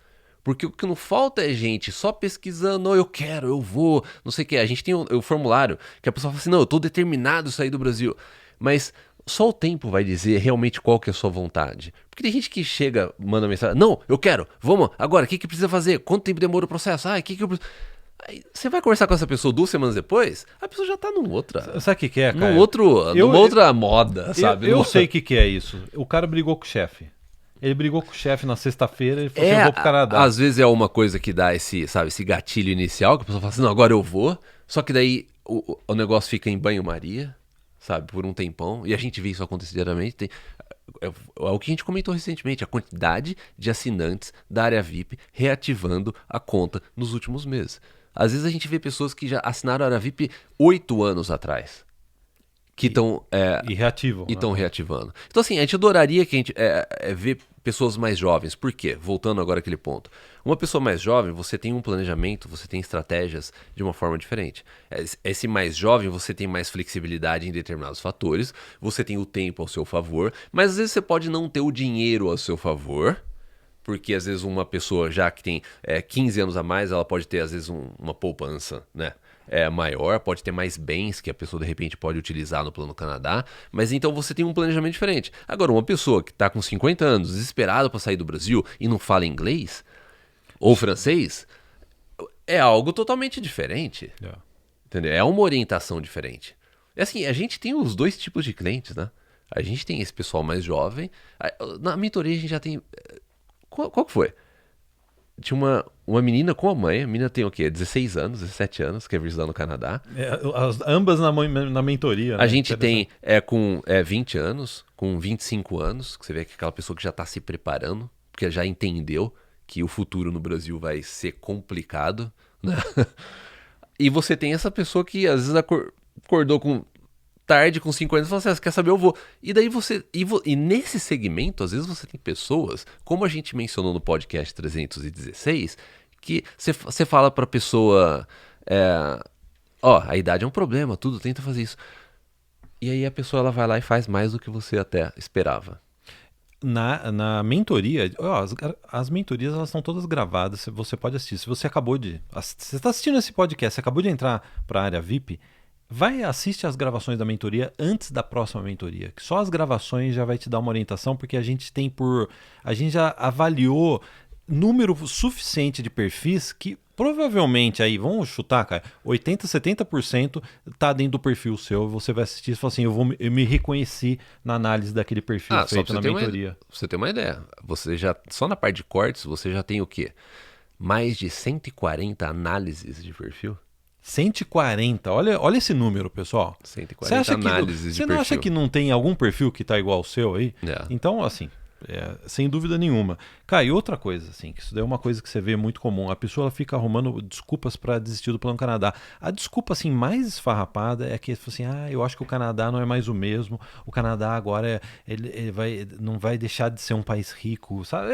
Porque o que não falta é gente só pesquisando, oh, eu quero, eu vou, não sei o que. A gente tem o formulário que a pessoa fala assim, não, eu tô determinado a sair do Brasil. Mas só o tempo vai dizer realmente qual que é a sua vontade. Porque tem gente que chega, manda mensagem, não, eu quero, vamos, agora, o que precisa fazer? Quanto tempo demora o processo? O que eu preciso... Aí, você vai conversar com essa pessoa 2 semanas depois, a pessoa já tá numa outra... Sabe o que é, cara? Numa outra moda, sabe? Eu sei o que é isso. O cara brigou com o chefe. Ele brigou com o chefe na sexta-feira e falou assim, eu vou pro Canadá. Às vezes é uma coisa que dá esse gatilho inicial, que a pessoa fala assim, não, agora eu vou. Só que daí o negócio fica em banho-maria, sabe, por um tempão. E a gente vê isso acontecer diariamente. É o que a gente comentou recentemente, a quantidade de assinantes da área VIP reativando a conta nos últimos meses. Às vezes a gente vê pessoas que já assinaram a área VIP 8 anos atrás. Que estão reativando. Então, assim, a gente adoraria que a gente ver pessoas mais jovens. Por quê? Voltando agora àquele ponto. Uma pessoa mais jovem, você tem um planejamento, você tem estratégias de uma forma diferente. Esse mais jovem, você tem mais flexibilidade em determinados fatores, você tem o tempo ao seu favor, mas às vezes você pode não ter o dinheiro ao seu favor, porque às vezes uma pessoa já que tem 15 anos a mais, ela pode ter às vezes uma poupança, né? Maior, pode ter mais bens que a pessoa de repente pode utilizar no Plano Canadá, mas então você tem um planejamento diferente. Agora, uma pessoa que está com 50 anos, desesperada para sair do Brasil e não fala inglês ou francês, é algo totalmente diferente. Entendeu? É uma orientação diferente. Assim, a gente tem os 2 tipos de clientes, né? A gente tem esse pessoal mais jovem, na mentoria a gente já tem... Qual que foi? Tinha uma menina com a mãe, a menina tem o quê? 16 anos, 17 anos, que é visitar no Canadá. Ambas na mentoria. A gente tem com 20 anos, com 25 anos, que você vê que é aquela pessoa que já está se preparando, porque já entendeu que o futuro no Brasil vai ser complicado, né? E você tem essa pessoa que às vezes acordou tarde, com 5 anos, e fala assim, quer saber, eu vou. E daí e nesse segmento, às vezes você tem pessoas, como a gente mencionou no podcast 316, que você fala pra pessoa, a idade é um problema, tudo, tenta fazer isso. E aí a pessoa ela vai lá e faz mais do que você até esperava. Na mentoria, as mentorias elas estão todas gravadas, você pode assistir. Se você você está assistindo esse podcast, você acabou de entrar para a área VIP, assiste as gravações da mentoria antes da próxima mentoria, que só as gravações já vai te dar uma orientação, porque a gente já avaliou número suficiente de perfis que provavelmente aí, vamos chutar, cara, 80%, 70% tá dentro do perfil seu, você vai assistir e fala assim, eu me reconheci na análise daquele perfil feito na mentoria. Pra você ter uma ideia, você já, só na parte de cortes, você já tem o quê? Mais de 140 análises de perfil? 140, olha esse número, pessoal. 140 análises de perfil. Você não acha que não tem algum perfil que tá igual ao seu aí? É. Então, assim, Sem dúvida nenhuma. Cara, e outra coisa, assim, que isso daí é uma coisa que você vê muito comum. A pessoa ela fica arrumando desculpas para desistir do Plano Canadá. A desculpa, assim, mais esfarrapada é que, assim, eu acho que o Canadá não é mais o mesmo. O Canadá agora não vai deixar de ser um país rico, sabe?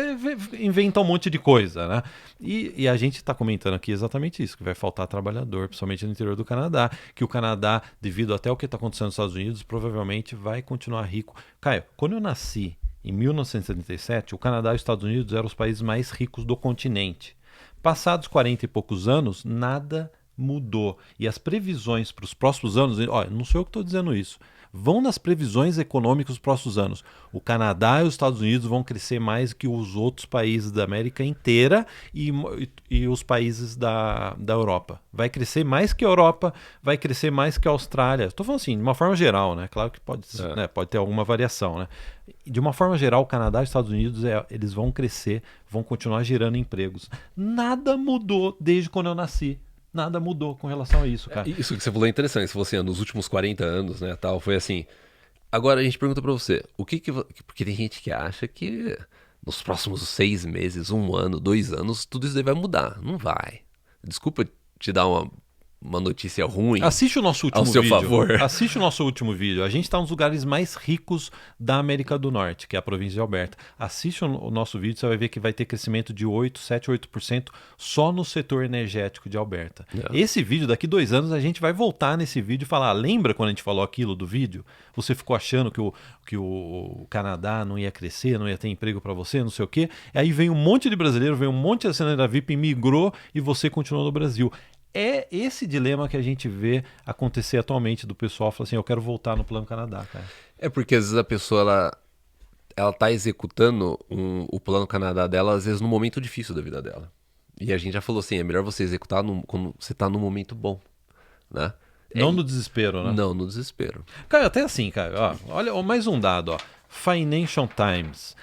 Inventa um monte de coisa, né? E a gente está comentando aqui exatamente isso, que vai faltar trabalhador, principalmente no interior do Canadá, que o Canadá, devido até o que está acontecendo nos Estados Unidos, provavelmente vai continuar rico. Caio, quando eu nasci em 1977, o Canadá e os Estados Unidos eram os países mais ricos do continente. Passados 40 e poucos anos, nada mudou. E as previsões para os próximos anos, olha, não sou eu que estou dizendo isso, vão nas previsões econômicas dos próximos anos. O Canadá e os Estados Unidos vão crescer mais que os outros países da América inteira e os países da Europa. Vai crescer mais que a Europa, vai crescer mais que a Austrália. Estou falando assim, de uma forma geral, né? Claro que pode ter alguma variação, né? De uma forma geral, o Canadá e os Estados Unidos eles vão crescer, vão continuar gerando empregos. Nada mudou desde quando eu nasci. Nada mudou com relação a isso, cara. Isso que você falou é interessante. Se você nos últimos 40 anos, né, tal, foi assim. Agora a gente pergunta pra você, porque tem gente que acha que nos próximos 6 meses, 1 ano, 2 anos, tudo isso daí vai mudar. Não vai. Desculpa te dar uma notícia ruim. Assiste o nosso último ao seu vídeo. favor. Assiste o nosso último vídeo. A gente está nos lugares mais ricos da América do Norte, que é a província de Alberta. Assiste o nosso vídeo, você vai ver que vai ter crescimento de 7, 8% só no setor energético de Alberta. Esse vídeo, daqui 2 anos, a gente vai voltar nesse vídeo e falar, lembra quando a gente falou aquilo do vídeo? Você ficou achando que o Canadá não ia crescer, não ia ter emprego para você, não sei o quê. Aí vem um monte de brasileiro, vem um monte de assinante da VIP, migrou e você continuou no Brasil. É esse dilema que a gente vê acontecer atualmente do pessoal falar assim, eu quero voltar no Plano Canadá, cara. É porque às vezes a pessoa ela tá executando o Plano Canadá dela, às vezes no momento difícil da vida dela. E a gente já falou assim, é melhor você executar quando você tá num momento bom, né? Não no desespero, né? Não no desespero. Cara, até assim, cara, olha mais um dado, Financial Times,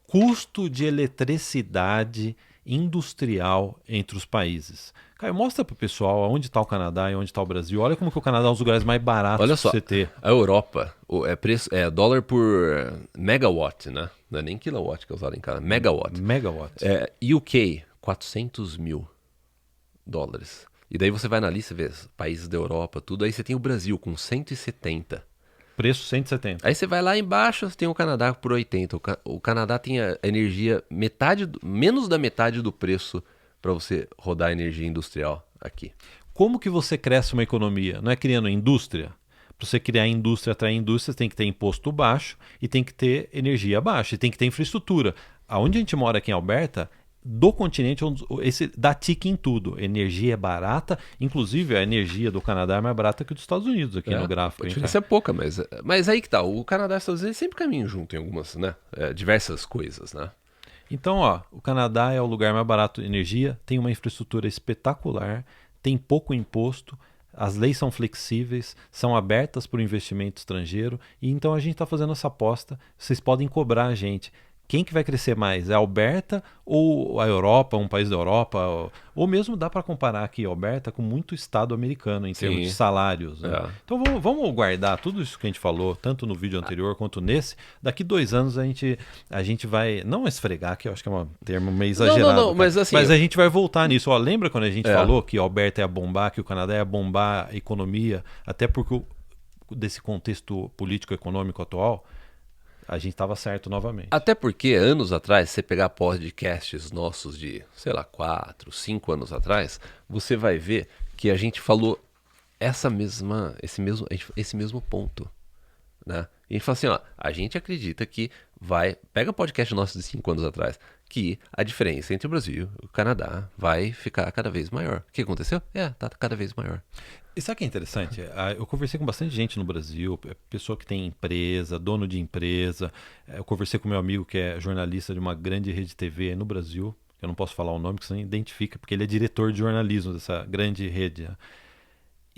custo de eletricidade industrial entre os países. Cara, mostra pro pessoal onde está o Canadá e onde está o Brasil. Olha como que o Canadá é um dos lugares mais baratos Olha para só, você ter. a Europa, dólar por megawatt, né? Não é nem kilowatt que é usado em casa, megawatt. Megawatt. UK, 400 mil dólares. E daí você vai na lista, vê países da Europa, tudo. Aí você tem o Brasil com 170. Preço 170. Aí você vai lá embaixo, você tem o Canadá por 80. O Canadá tem a energia menos da metade do preço para você rodar energia industrial aqui. Como que você cresce uma economia? Não é criando indústria? Para você criar indústria, atrair indústria, tem que ter imposto baixo e tem que ter energia baixa e tem que ter infraestrutura. Aonde a gente mora aqui em Alberta, do continente, esse dá tique em tudo. Energia é barata, inclusive a energia do Canadá é mais barata que dos Estados Unidos aqui no gráfico. A diferença é pouca, mas aí que tá. O Canadá e os Estados Unidos sempre caminham junto em algumas, né? Diversas coisas, né? Então, o Canadá é o lugar mais barato de energia, tem uma infraestrutura espetacular, tem pouco imposto, as leis são flexíveis, são abertas para o investimento estrangeiro, e então a gente está fazendo essa aposta, vocês podem cobrar a gente. Quem que vai crescer mais? É a Alberta ou a Europa, um país da Europa? Ou mesmo dá para comparar aqui a Alberta com muito estado americano em termos de salários. Né? Então vamos guardar tudo isso que a gente falou, tanto no vídeo anterior quanto nesse. Daqui 2 anos a gente vai, não esfregar, que eu acho que é um termo meio exagerado. Não, mas assim... Mas a gente vai voltar nisso. Lembra quando a gente falou que a Alberta ia bombar, que o Canadá ia bombar a economia, até porque desse contexto político-econômico atual... A gente estava certo novamente. Até porque, anos atrás, se você pegar podcasts nossos de, sei lá, 4, 5 anos atrás, você vai ver que a gente falou esse mesmo ponto, né? E a gente fala assim, a gente acredita que pega podcast nosso de 5 anos atrás, que a diferença entre o Brasil e o Canadá vai ficar cada vez maior. O que aconteceu? Tá cada vez maior. E sabe o que é interessante? Eu conversei com bastante gente no Brasil, pessoa que tem empresa, dono de empresa. Eu conversei com meu amigo que é jornalista de uma grande rede TV no Brasil. Eu não posso falar o nome, porque você não identifica, porque ele é diretor de jornalismo dessa grande rede.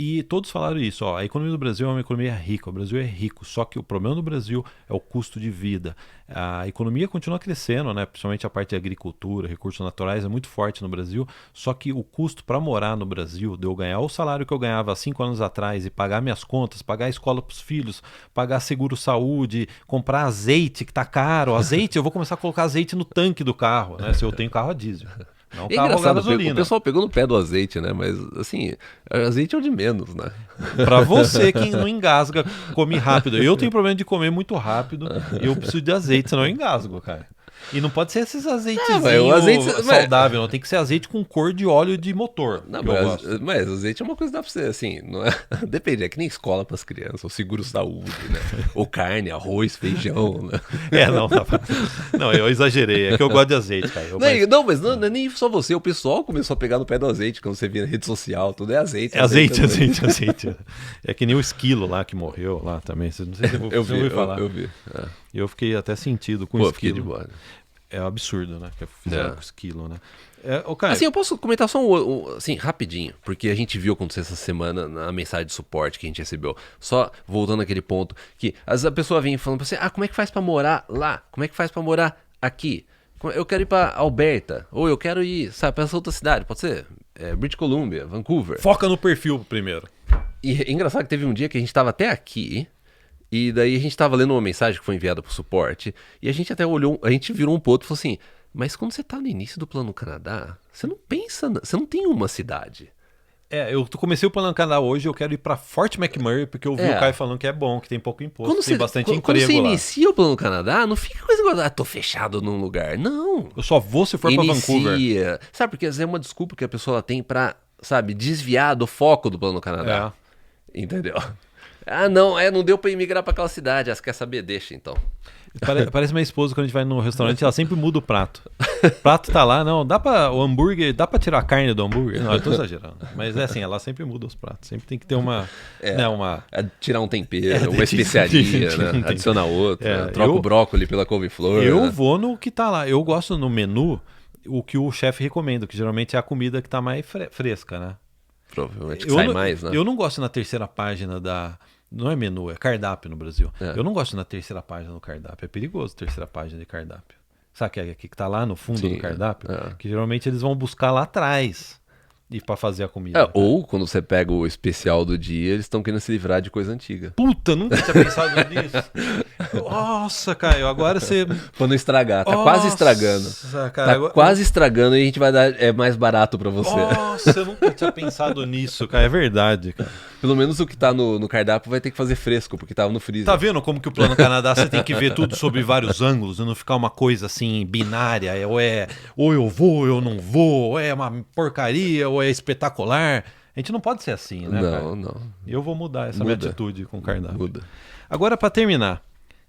E todos falaram isso, ó, a economia do Brasil é uma economia rica, o Brasil é rico, só que o problema do Brasil é o custo de vida. A economia continua crescendo, né? Principalmente a parte de agricultura, recursos naturais, é muito forte no Brasil, só que o custo para morar no Brasil, de eu ganhar o salário que eu ganhava há 5 anos atrás e pagar minhas contas, pagar a escola para os filhos, pagar seguro-saúde, comprar azeite que tá caro, azeite, eu vou começar a colocar azeite no tanque do carro, né? Se eu tenho carro a diesel. Não É carro a engraçado, gasolina. o pessoal pegou no pé do azeite, né? Mas, assim, azeite é o de menos, né? Pra você que não engasga, come rápido. Eu tenho problema de comer muito rápido e eu preciso de azeite, senão eu engasgo, cara. E não pode ser esses azeitezinhos mas o azeite- saudável, não. Tem que ser azeite com cor de óleo de motor. Não, que eu gosto. mas azeite é uma coisa que dá pra você, assim, não é... Depende, é que nem escola pras crianças, ou seguro-saúde, né? Ou carne, arroz, feijão, né? Não, dá pra... não, eu exagerei. É que eu gosto de azeite, cara. Não, mas não é nem só você, o pessoal começou a pegar no pé do azeite, quando você via na rede social, tudo é azeite. É azeite. É que nem o esquilo lá que morreu lá também. Não sei se você ouviu falar. Eu vi. Eu fiquei até sentido com o Pô, esquilo. fiquei de boa. É um absurdo, né? Que fizeram com o esquilo, né? Cara, Assim, eu posso comentar só assim, rapidinho, porque a gente viu acontecer essa semana na mensagem de suporte que a gente recebeu. Só voltando àquele ponto, que às vezes a pessoa vem falando pra você, como é que faz pra morar lá? Como é que faz pra morar aqui? Eu quero ir pra Alberta, ou eu quero ir, sabe, pra essa outra cidade, pode ser? British Columbia, Vancouver. foca no perfil primeiro. E é engraçado que teve um dia que a gente tava até aqui, e daí a gente tava lendo uma mensagem que foi enviada pro suporte, e a gente até olhou, a gente virou um ponto e falou assim, mas quando você tá no início do Plano Canadá, você não pensa, você não tem uma cidade. Eu comecei o Plano Canadá hoje, eu quero ir pra Fort McMurray, porque eu vi o Caio falando que é bom, que tem pouco imposto, tem bastante emprego quando você lá. inicia o Plano Canadá, não fica com esse negócio, tô fechado num lugar. Não. Eu só vou se for pra Vancouver. Sabe, porque às vezes é uma desculpa que a pessoa tem pra, sabe, desviar do foco do Plano Canadá. Entendeu? Não deu pra imigrar pra aquela cidade. Você quer saber? Deixa, então. Parece minha esposa quando a gente vai no restaurante, ela sempre muda o prato. O prato tá lá, não, o hambúrguer, dá pra tirar a carne do hambúrguer? Não, eu tô exagerando. Mas é assim, ela sempre muda os pratos. Sempre tem que ter tirar um tempero, uma especiaria, né? Adicionar outro, troca o brócolis pela couve-flor. Eu vou no que tá lá. Eu gosto no menu o que o chefe recomenda, que geralmente é a comida que tá mais fresca, né? Provavelmente que sai mais, né? Eu não gosto na terceira página da... Não é menu, é cardápio no Brasil. Eu não gosto na terceira página do cardápio. É perigoso terceira página de cardápio. Sabe que é aqui que tá lá no fundo do cardápio? Que geralmente eles vão buscar lá atrás e para fazer a comida. Ou quando você pega o especial do dia, eles estão querendo se livrar de coisa antiga. Puta, nunca tinha pensado nisso. Nossa, Caio, agora você... Pra não estragar, tá quase estragando. Cara, quase estragando e a gente vai dar mais barato pra você. Nossa, eu nunca tinha pensado nisso, cara. É verdade, cara. Pelo menos o que tá no cardápio vai ter que fazer fresco, porque tava no freezer. Tá vendo como que o Plano Canadá você tem que ver tudo sobre vários ângulos e não ficar uma coisa assim binária, ou eu vou, ou eu não vou, ou é uma porcaria, ou é espetacular. A gente não pode ser assim, né, cara? Não. Eu vou mudar essa minha atitude com o cardápio. Muda. Agora, pra terminar,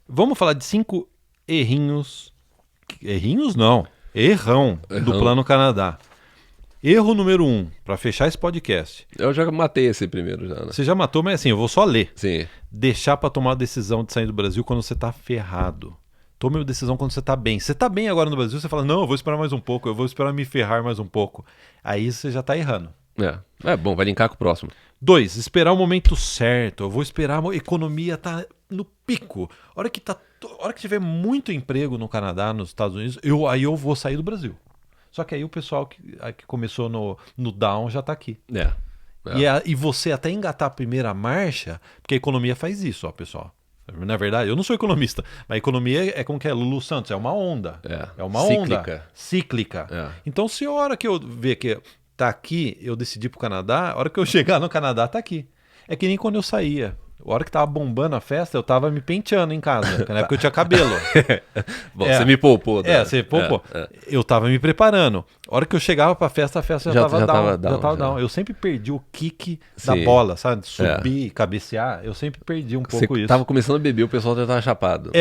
vamos falar de 5 errinhos. Errinhos não, errão do Plano Canadá. Erro número 1, pra fechar esse podcast. Eu já matei esse primeiro já, né? Você já matou, mas assim, eu vou só ler. Sim. Deixar pra tomar a decisão de sair do Brasil quando você tá ferrado. Tome a decisão quando você tá bem. Você tá bem agora no Brasil, você fala, não, eu vou esperar mais um pouco, eu vou esperar me ferrar mais um pouco. Aí você já tá errando. Bom, vai linkar com o próximo. 2, esperar o momento certo. Eu vou esperar a economia tá no pico. A hora que tiver muito emprego no Canadá, nos Estados Unidos, aí eu vou sair do Brasil. Só que aí o pessoal que começou no down já tá aqui. E você até engatar a primeira marcha, porque a economia faz isso, ó, pessoal. Na verdade, eu não sou economista, mas a economia é como que é Lulu Santos, é uma onda. É uma onda cíclica. Então, se a hora que eu ver que tá aqui, eu decidi pro Canadá, a hora que eu chegar no Canadá, tá aqui. É que nem quando eu saía. A hora que tava bombando a festa, eu tava me penteando em casa, na época eu tinha cabelo. Bom, você me poupou. Você poupou. Eu tava me preparando. A hora que eu chegava pra festa, a festa já tava down. Eu sempre perdi o kick da bola, sabe? Subir, cabecear. Eu sempre perdi um pouco isso. Tava começando a beber, o pessoal já tava chapado.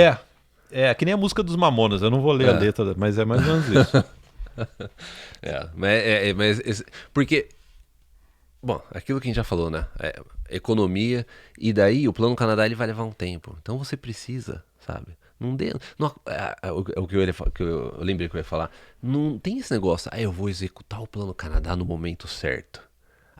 Que nem a música dos Mamonas. Eu não vou ler a letra, mas é mais ou menos isso. Porque... Bom, aquilo que a gente já falou, né? Economia, e daí o Plano Canadá ele vai levar um tempo. Então você precisa, sabe? O que eu lembrei que eu ia falar. Não tem esse negócio, eu vou executar o Plano Canadá no momento certo.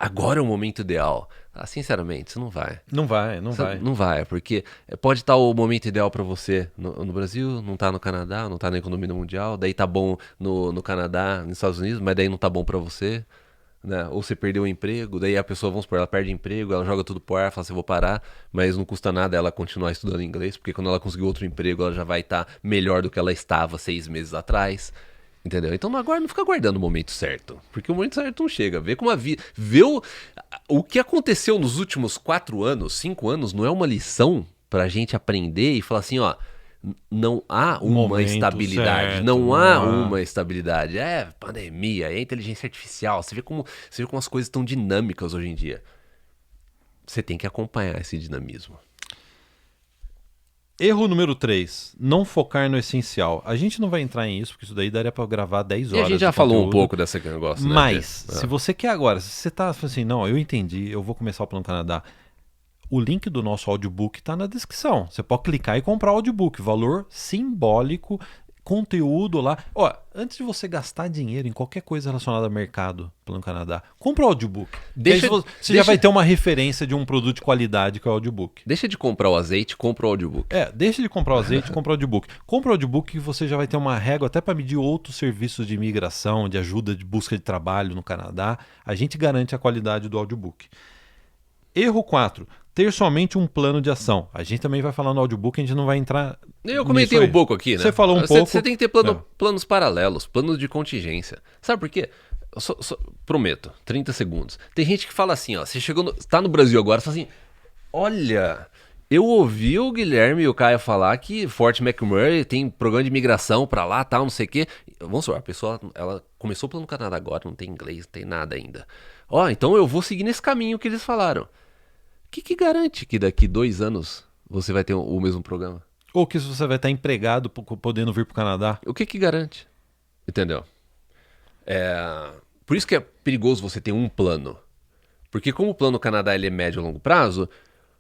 agora é o momento ideal. Ah, sinceramente, isso não vai. Não vai, não Isso vai. não vai, porque pode estar o momento ideal pra você no Brasil, não tá no Canadá, não tá na economia mundial, daí tá bom no Canadá, nos Estados Unidos, mas daí não tá bom pra você, né? Ou você perdeu o emprego, daí a pessoa, vamos supor, ela perde emprego, ela joga tudo pro ar, fala assim, vou parar, mas não custa nada ela continuar estudando inglês, porque quando ela conseguir outro emprego, ela já vai estar melhor do que ela estava 6 meses atrás. Entendeu? Então não fica aguardando o momento certo. Porque o momento certo não chega. Vê como a vida. Vê o que aconteceu nos últimos 4 anos, 5 anos, não é uma lição pra gente aprender e falar assim, ó. Não há uma Momento estabilidade. certo, Não não há há. uma estabilidade. É pandemia, é inteligência artificial. Você vê como as coisas estão dinâmicas hoje em dia. Você tem que acompanhar esse dinamismo. Erro número 3, não focar no essencial. A gente não vai entrar em isso, porque isso daí daria pra gravar 10 E horas a gente já de falou um conteúdo. pouco desse negócio, né? Mas, Porque- se você quer agora, se você tá assim, não, eu entendi, eu vou começar o Plano Canadá. O link do nosso audiobook tá na descrição. Você pode clicar e comprar o audiobook. Valor simbólico, conteúdo lá. Ó, antes de você gastar dinheiro em qualquer coisa relacionada ao mercado, Plano Canadá, compra o audiobook. Deixa- Porque aí você já deixa- vai ter uma referência de um produto de qualidade que é o audiobook. Deixa de comprar o azeite, compra o audiobook. Deixa de comprar o azeite e compra o audiobook. Compra o audiobook que você já vai ter uma régua até para medir outros serviços de imigração, de ajuda de busca de trabalho no Canadá. A gente garante a qualidade do audiobook. Erro 4. Ter somente um plano de ação. A gente também vai falar no audiobook, a gente não vai entrar. Eu comentei nisso aí. um pouco aqui, né? Você falou um pouco. Você tem que ter planos paralelos, planos de contingência. Sabe por quê? Prometo, 30 segundos. Tem gente que fala assim, ó, você tá no Brasil agora, fala assim, olha, eu ouvi o Guilherme e o Caio falar que Fort McMurray tem programa de imigração pra lá, tal, não sei o quê. Vamos supor, a pessoa, ela começou pelo Canadá agora, não tem inglês, não tem nada ainda. Ó, então eu vou seguir nesse caminho que eles falaram. O que garante que daqui 2 anos você vai ter o mesmo programa? Ou que você vai estar empregado podendo vir para o Canadá. O que garante? Entendeu? Por isso que é perigoso você ter um plano. Porque como o plano Canadá ele é médio e longo prazo,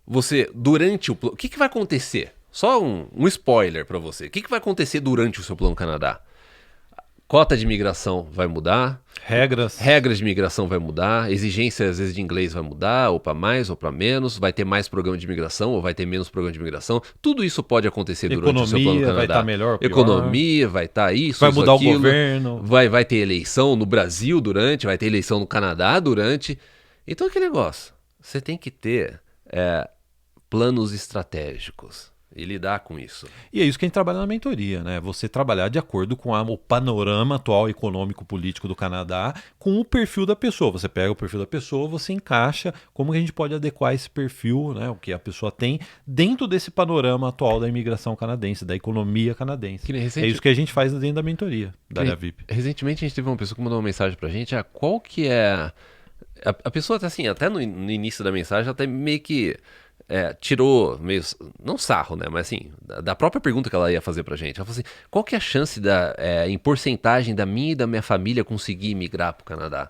você, durante o plano... O que vai acontecer? Só um spoiler pra você. O que vai acontecer durante o seu plano Canadá? Cota de imigração vai mudar. Regras de imigração vai mudar. Exigências, às vezes, de inglês vai mudar, ou para mais ou para menos. Vai ter mais programa de imigração ou vai ter menos programa de imigração. Tudo isso pode acontecer durante o seu plano Canadá. Vai estar melhor, pior. Economia vai estar isso, vai isso, mudar aquilo. o governo. Vai ter eleição no Brasil durante, vai ter eleição no Canadá durante. Então, que negócio? Você tem que ter planos estratégicos. E lidar com isso. E é isso que a gente trabalha na mentoria, né? Você trabalhar de acordo com o panorama atual econômico-político do Canadá, com o perfil da pessoa. Você pega o perfil da pessoa, você encaixa como que a gente pode adequar esse perfil, né? O que a pessoa tem dentro desse panorama atual da imigração canadense, da economia canadense. É isso que a gente faz dentro da mentoria da área VIP. Recentemente a gente teve uma pessoa que mandou uma mensagem pra gente, qual que é... A pessoa, assim, até no início da mensagem, até meio que... tirou meio, não sarro, né, mas assim, da própria pergunta que ela ia fazer pra gente. Ela falou assim, qual que é a chance em porcentagem da minha e da minha família conseguir migrar pro Canadá?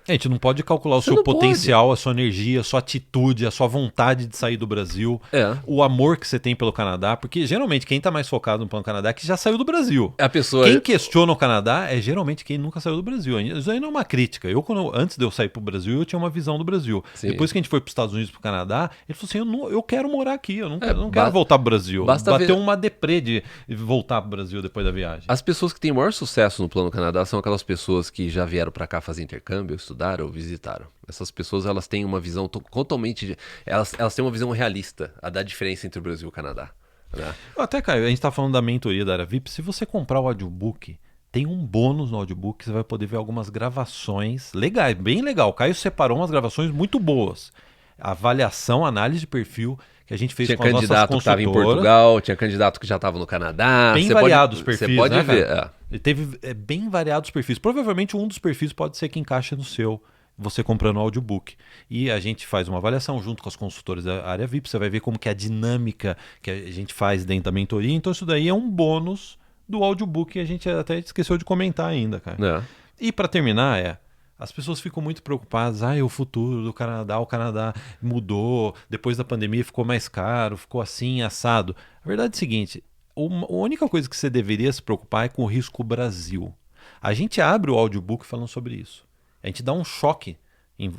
A gente não pode calcular o seu potencial, a sua energia, a sua atitude, a sua vontade de sair do Brasil, o amor que você tem pelo Canadá, porque geralmente quem está mais focado no Plano Canadá é que já saiu do Brasil. Quem questiona o Canadá é geralmente quem nunca saiu do Brasil. Isso aí não é uma crítica. Antes de eu sair pro Brasil, eu tinha uma visão do Brasil. Sim. Depois que a gente foi para os Estados Unidos e pro Canadá, ele falou assim, eu quero morar aqui, eu não quero voltar pro Brasil. Bateu uma deprê de voltar pro Brasil depois da viagem. As pessoas que têm maior sucesso no Plano Canadá são aquelas pessoas que já vieram para cá fazer intercâmbio, estudaram ou visitaram. Essas pessoas, elas têm uma visão totalmente... Elas têm uma visão realista da diferença entre o Brasil e o Canadá. Né? Até, Caio, a gente tá falando da mentoria da área VIP. Se você comprar o audiobook, tem um bônus no audiobook, você vai poder ver algumas gravações legais, bem legal. O Caio separou umas gravações muito boas. Avaliação, análise de perfil que a gente fez com as nossas consultoras. Tinha candidato que estava em Portugal, tinha candidato que já estava no Canadá. Bem variados os perfis, você pode né, ver. Ele teve bem variados perfis. Provavelmente um dos perfis pode ser que encaixe no seu, você comprando o audiobook. E a gente faz uma avaliação junto com as consultoras da área VIP. Você vai ver como que é a dinâmica que a gente faz dentro da mentoria. Então isso daí é um bônus do audiobook que a gente até esqueceu de comentar ainda, cara. E para terminar as pessoas ficam muito preocupadas, o futuro do Canadá, o Canadá mudou, depois da pandemia ficou mais caro, ficou assim, assado. A verdade é o seguinte, a única coisa que você deveria se preocupar é com o risco Brasil. A gente abre o audiobook falando sobre isso. A gente dá um choque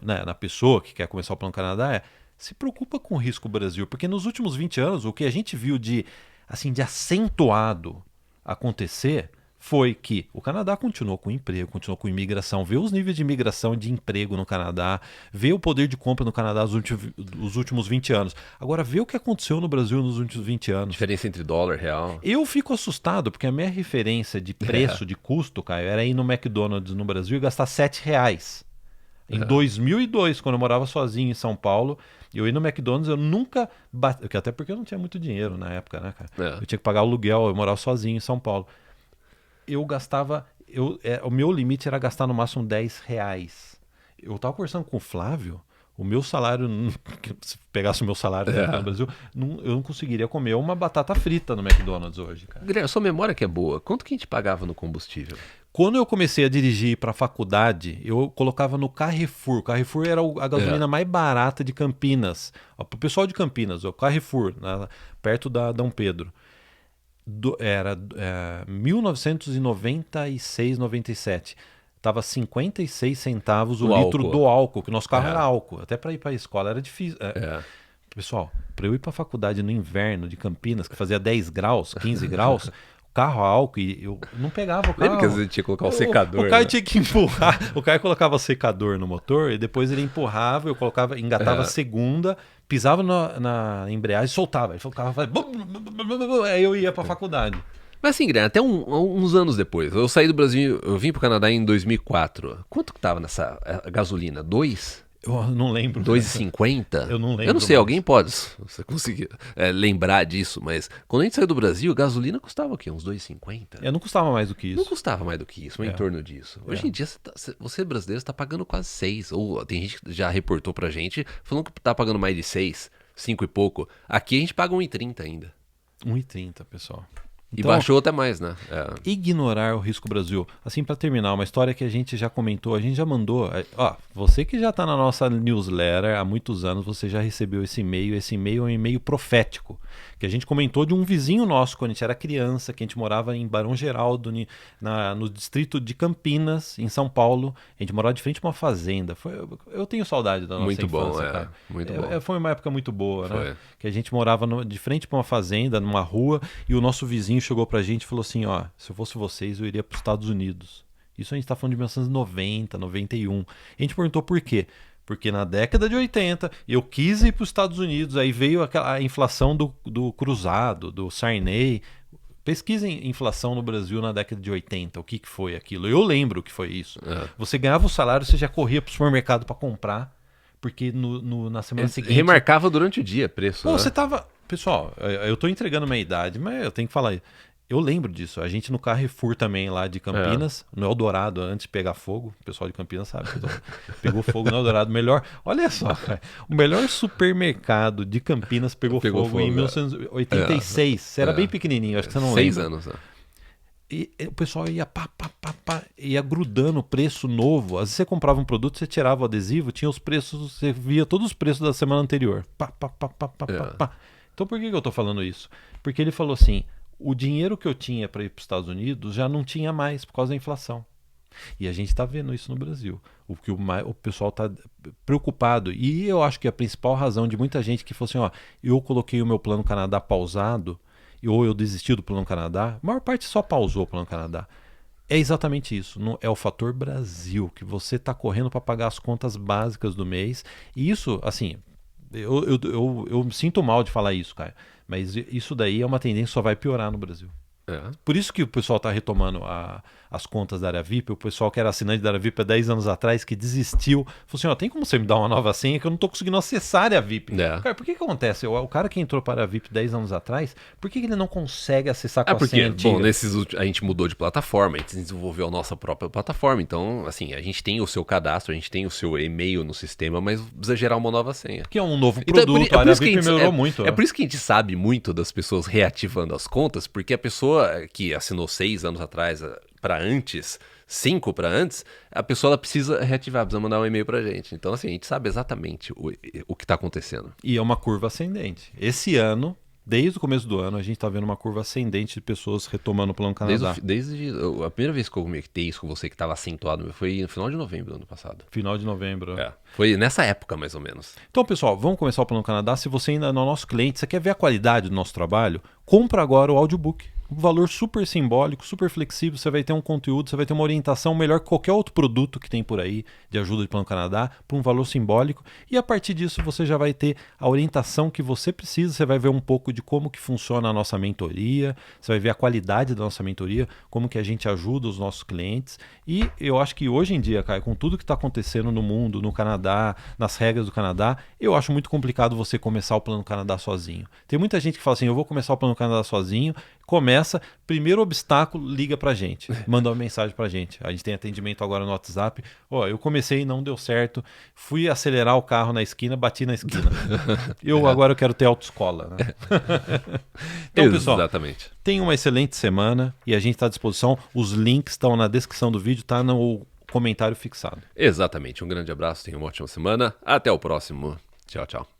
na pessoa que quer começar o Plano Canadá se preocupa com o risco Brasil, porque nos últimos 20 anos o que a gente viu de acentuado acontecer foi que o Canadá continuou com emprego, continuou com imigração, vê os níveis de imigração e de emprego no Canadá, vê o poder de compra no Canadá nos últimos 20 anos. Agora, vê o que aconteceu no Brasil nos últimos 20 anos. Diferença entre dólar e real. Eu fico assustado, porque a minha referência de preço, de custo, Caio, era ir no McDonald's no Brasil e gastar R$7. Em 2002, quando eu morava sozinho em São Paulo, eu ia no McDonald's, eu nunca... Até porque eu não tinha muito dinheiro na época, né, cara? Eu tinha que pagar aluguel, eu morava sozinho em São Paulo. Eu gastava... o meu limite era gastar no máximo R$10. Eu tava conversando com o Flávio, o meu salário, se pegasse o meu salário no Brasil, eu não conseguiria comer uma batata frita no McDonald's hoje, cara. Guilherme, sua memória que é boa, quanto que a gente pagava no combustível? Quando eu comecei a dirigir para a faculdade, eu colocava no Carrefour. O Carrefour era a gasolina mais barata de Campinas. Para o pessoal de Campinas, o Carrefour, perto da Dom Pedro. Era 1996, 97. Tava 56 centavos o litro do álcool, que o nosso carro era álcool. Até para ir para a escola era difícil. Pessoal, para eu ir para a faculdade no inverno de Campinas, que fazia 10 graus, 15 graus, carro a álcool, e eu não pegava o carro. Lembra que às vezes tinha que colocar o secador? O cara tinha que empurrar. O cara colocava o secador no motor e depois ele empurrava, eu colocava, engatava a segunda, pisava na embreagem e soltava. Ele ficava, aí eu ia pra faculdade. Mas assim, Guilherme, até uns anos depois, eu saí do Brasil, eu vim pro Canadá em 2004. Quanto que tava nessa gasolina? 2? Eu não lembro. 2,50? Eu não lembro. Eu não sei, alguém pode, se você conseguir lembrar disso, mas quando a gente saiu do Brasil, a gasolina custava o quê? Uns 2,50? Não custava mais do que isso. Não custava mais do que isso, mas em torno disso. Hoje em dia, você brasileiro está pagando quase 6. Ou tem gente que já reportou pra gente falando que tá pagando mais de 6, 5 e pouco. Aqui a gente paga 1,30 ainda. 1,30, pessoal. Então, e baixou até mais, né? Ignorar o risco Brasil. Assim, para terminar, uma história que a gente já comentou, a gente já mandou. Você que já está na nossa newsletter há muitos anos, você já recebeu esse e-mail. Esse e-mail é um e-mail profético, que a gente comentou de um vizinho nosso quando a gente era criança, que a gente morava em Barão Geraldo, no distrito de Campinas, em São Paulo. A gente morava de frente a uma fazenda. Eu tenho saudade da nossa muito infância, bom, cara. Muito bom. Foi uma época muito boa, né? Que a gente morava de frente para uma fazenda, numa rua, e o nosso vizinho chegou pra gente e falou assim, se eu fosse vocês, eu iria para os Estados Unidos. Isso a gente tá falando de 1990, 91. A gente perguntou por quê? Porque na década de 80 eu quis ir para os Estados Unidos, aí veio a inflação do cruzado, do Sarney. Pesquisem inflação no Brasil na década de 80, o que foi aquilo. Eu lembro o que foi isso. Você ganhava o salário, você já corria para o supermercado para comprar, porque na semana seguinte... Remarcava durante o dia preço. Você tava... Pessoal, eu tô entregando minha idade, mas eu tenho que falar. Eu lembro disso. A gente no Carrefour também, lá de Campinas, no Eldorado, antes de pegar fogo. O pessoal de Campinas sabe. Pegou fogo no Eldorado. Olha só, cara. O melhor supermercado de Campinas pegou fogo em 1986. Você era bem pequenininho, acho que você não lembra. 6 anos, né? E o pessoal ia grudando o preço novo. Às vezes você comprava um produto, você tirava o adesivo, tinha os preços, você via todos os preços da semana anterior. Então por que eu tô falando isso? Porque ele falou assim, o dinheiro que eu tinha para ir para os Estados Unidos já não tinha mais por causa da inflação. E a gente está vendo isso no Brasil. O pessoal está preocupado. E eu acho que a principal razão de muita gente que falou assim, eu coloquei o meu Plano Canadá pausado, ou eu desisti do Plano Canadá, a maior parte só pausou o Plano Canadá. É exatamente isso. É o fator Brasil, que você está correndo para pagar as contas básicas do mês. E isso, assim, eu me sinto mal de falar isso, cara. Mas isso daí é uma tendência que só vai piorar no Brasil. Por isso que o pessoal está retomando as contas da área VIP. O pessoal que era assinante da área VIP há 10 anos atrás, que desistiu, falou assim, tem como você me dar uma nova senha que eu não estou conseguindo acessar a área VIP. Cara, por que acontece? O cara que entrou para a área VIP 10 anos atrás, por que ele não consegue acessar com a senha antiga? Bom, a gente mudou de plataforma, a gente desenvolveu a nossa própria plataforma. Então, assim, a gente tem o seu cadastro, a gente tem o seu e-mail no sistema, mas precisa gerar uma nova senha. Que é um novo produto, a área VIP melhorou muito. É por isso que a gente sabe muito das pessoas reativando as contas, porque a pessoa que assinou 6 anos atrás para antes, 5 para antes, a pessoa ela precisa reativar, precisa mandar um e-mail pra gente. Então, assim, a gente sabe exatamente o que está acontecendo. E é uma curva ascendente. Esse ano, desde o começo do ano, a gente está vendo uma curva ascendente de pessoas retomando o Plano Canadá. Desde a primeira vez que eu comentei isso com você, que estava acentuado, foi no final de novembro do ano passado. Final de novembro. Foi nessa época, mais ou menos. Então, pessoal, vamos começar o Plano Canadá. Se você ainda não é nosso cliente, você quer ver a qualidade do nosso trabalho, compra agora o audiobook. Um valor super simbólico, super flexível, você vai ter um conteúdo, você vai ter uma orientação melhor que qualquer outro produto que tem por aí de ajuda de Plano Canadá, por um valor simbólico, e a partir disso você já vai ter a orientação que você precisa, você vai ver um pouco de como que funciona a nossa mentoria, você vai ver a qualidade da nossa mentoria, como que a gente ajuda os nossos clientes, e eu acho que hoje em dia, Caio, com tudo que está acontecendo no mundo, no Canadá, nas regras do Canadá, eu acho muito complicado você começar o Plano Canadá sozinho. Tem muita gente que fala assim, eu vou começar o Plano Canadá sozinho, começa, primeiro obstáculo, liga pra gente, manda uma mensagem pra gente. A gente tem atendimento agora no WhatsApp. Eu comecei e não deu certo, fui acelerar o carro na esquina, bati na esquina. Agora eu quero ter autoescola, né? Então, pessoal, exatamente. tenha uma excelente semana e a gente está à disposição. Os links estão na descrição do vídeo, tá no comentário fixado. Exatamente. Um grande abraço, tenha uma ótima semana. Até o próximo. Tchau, tchau.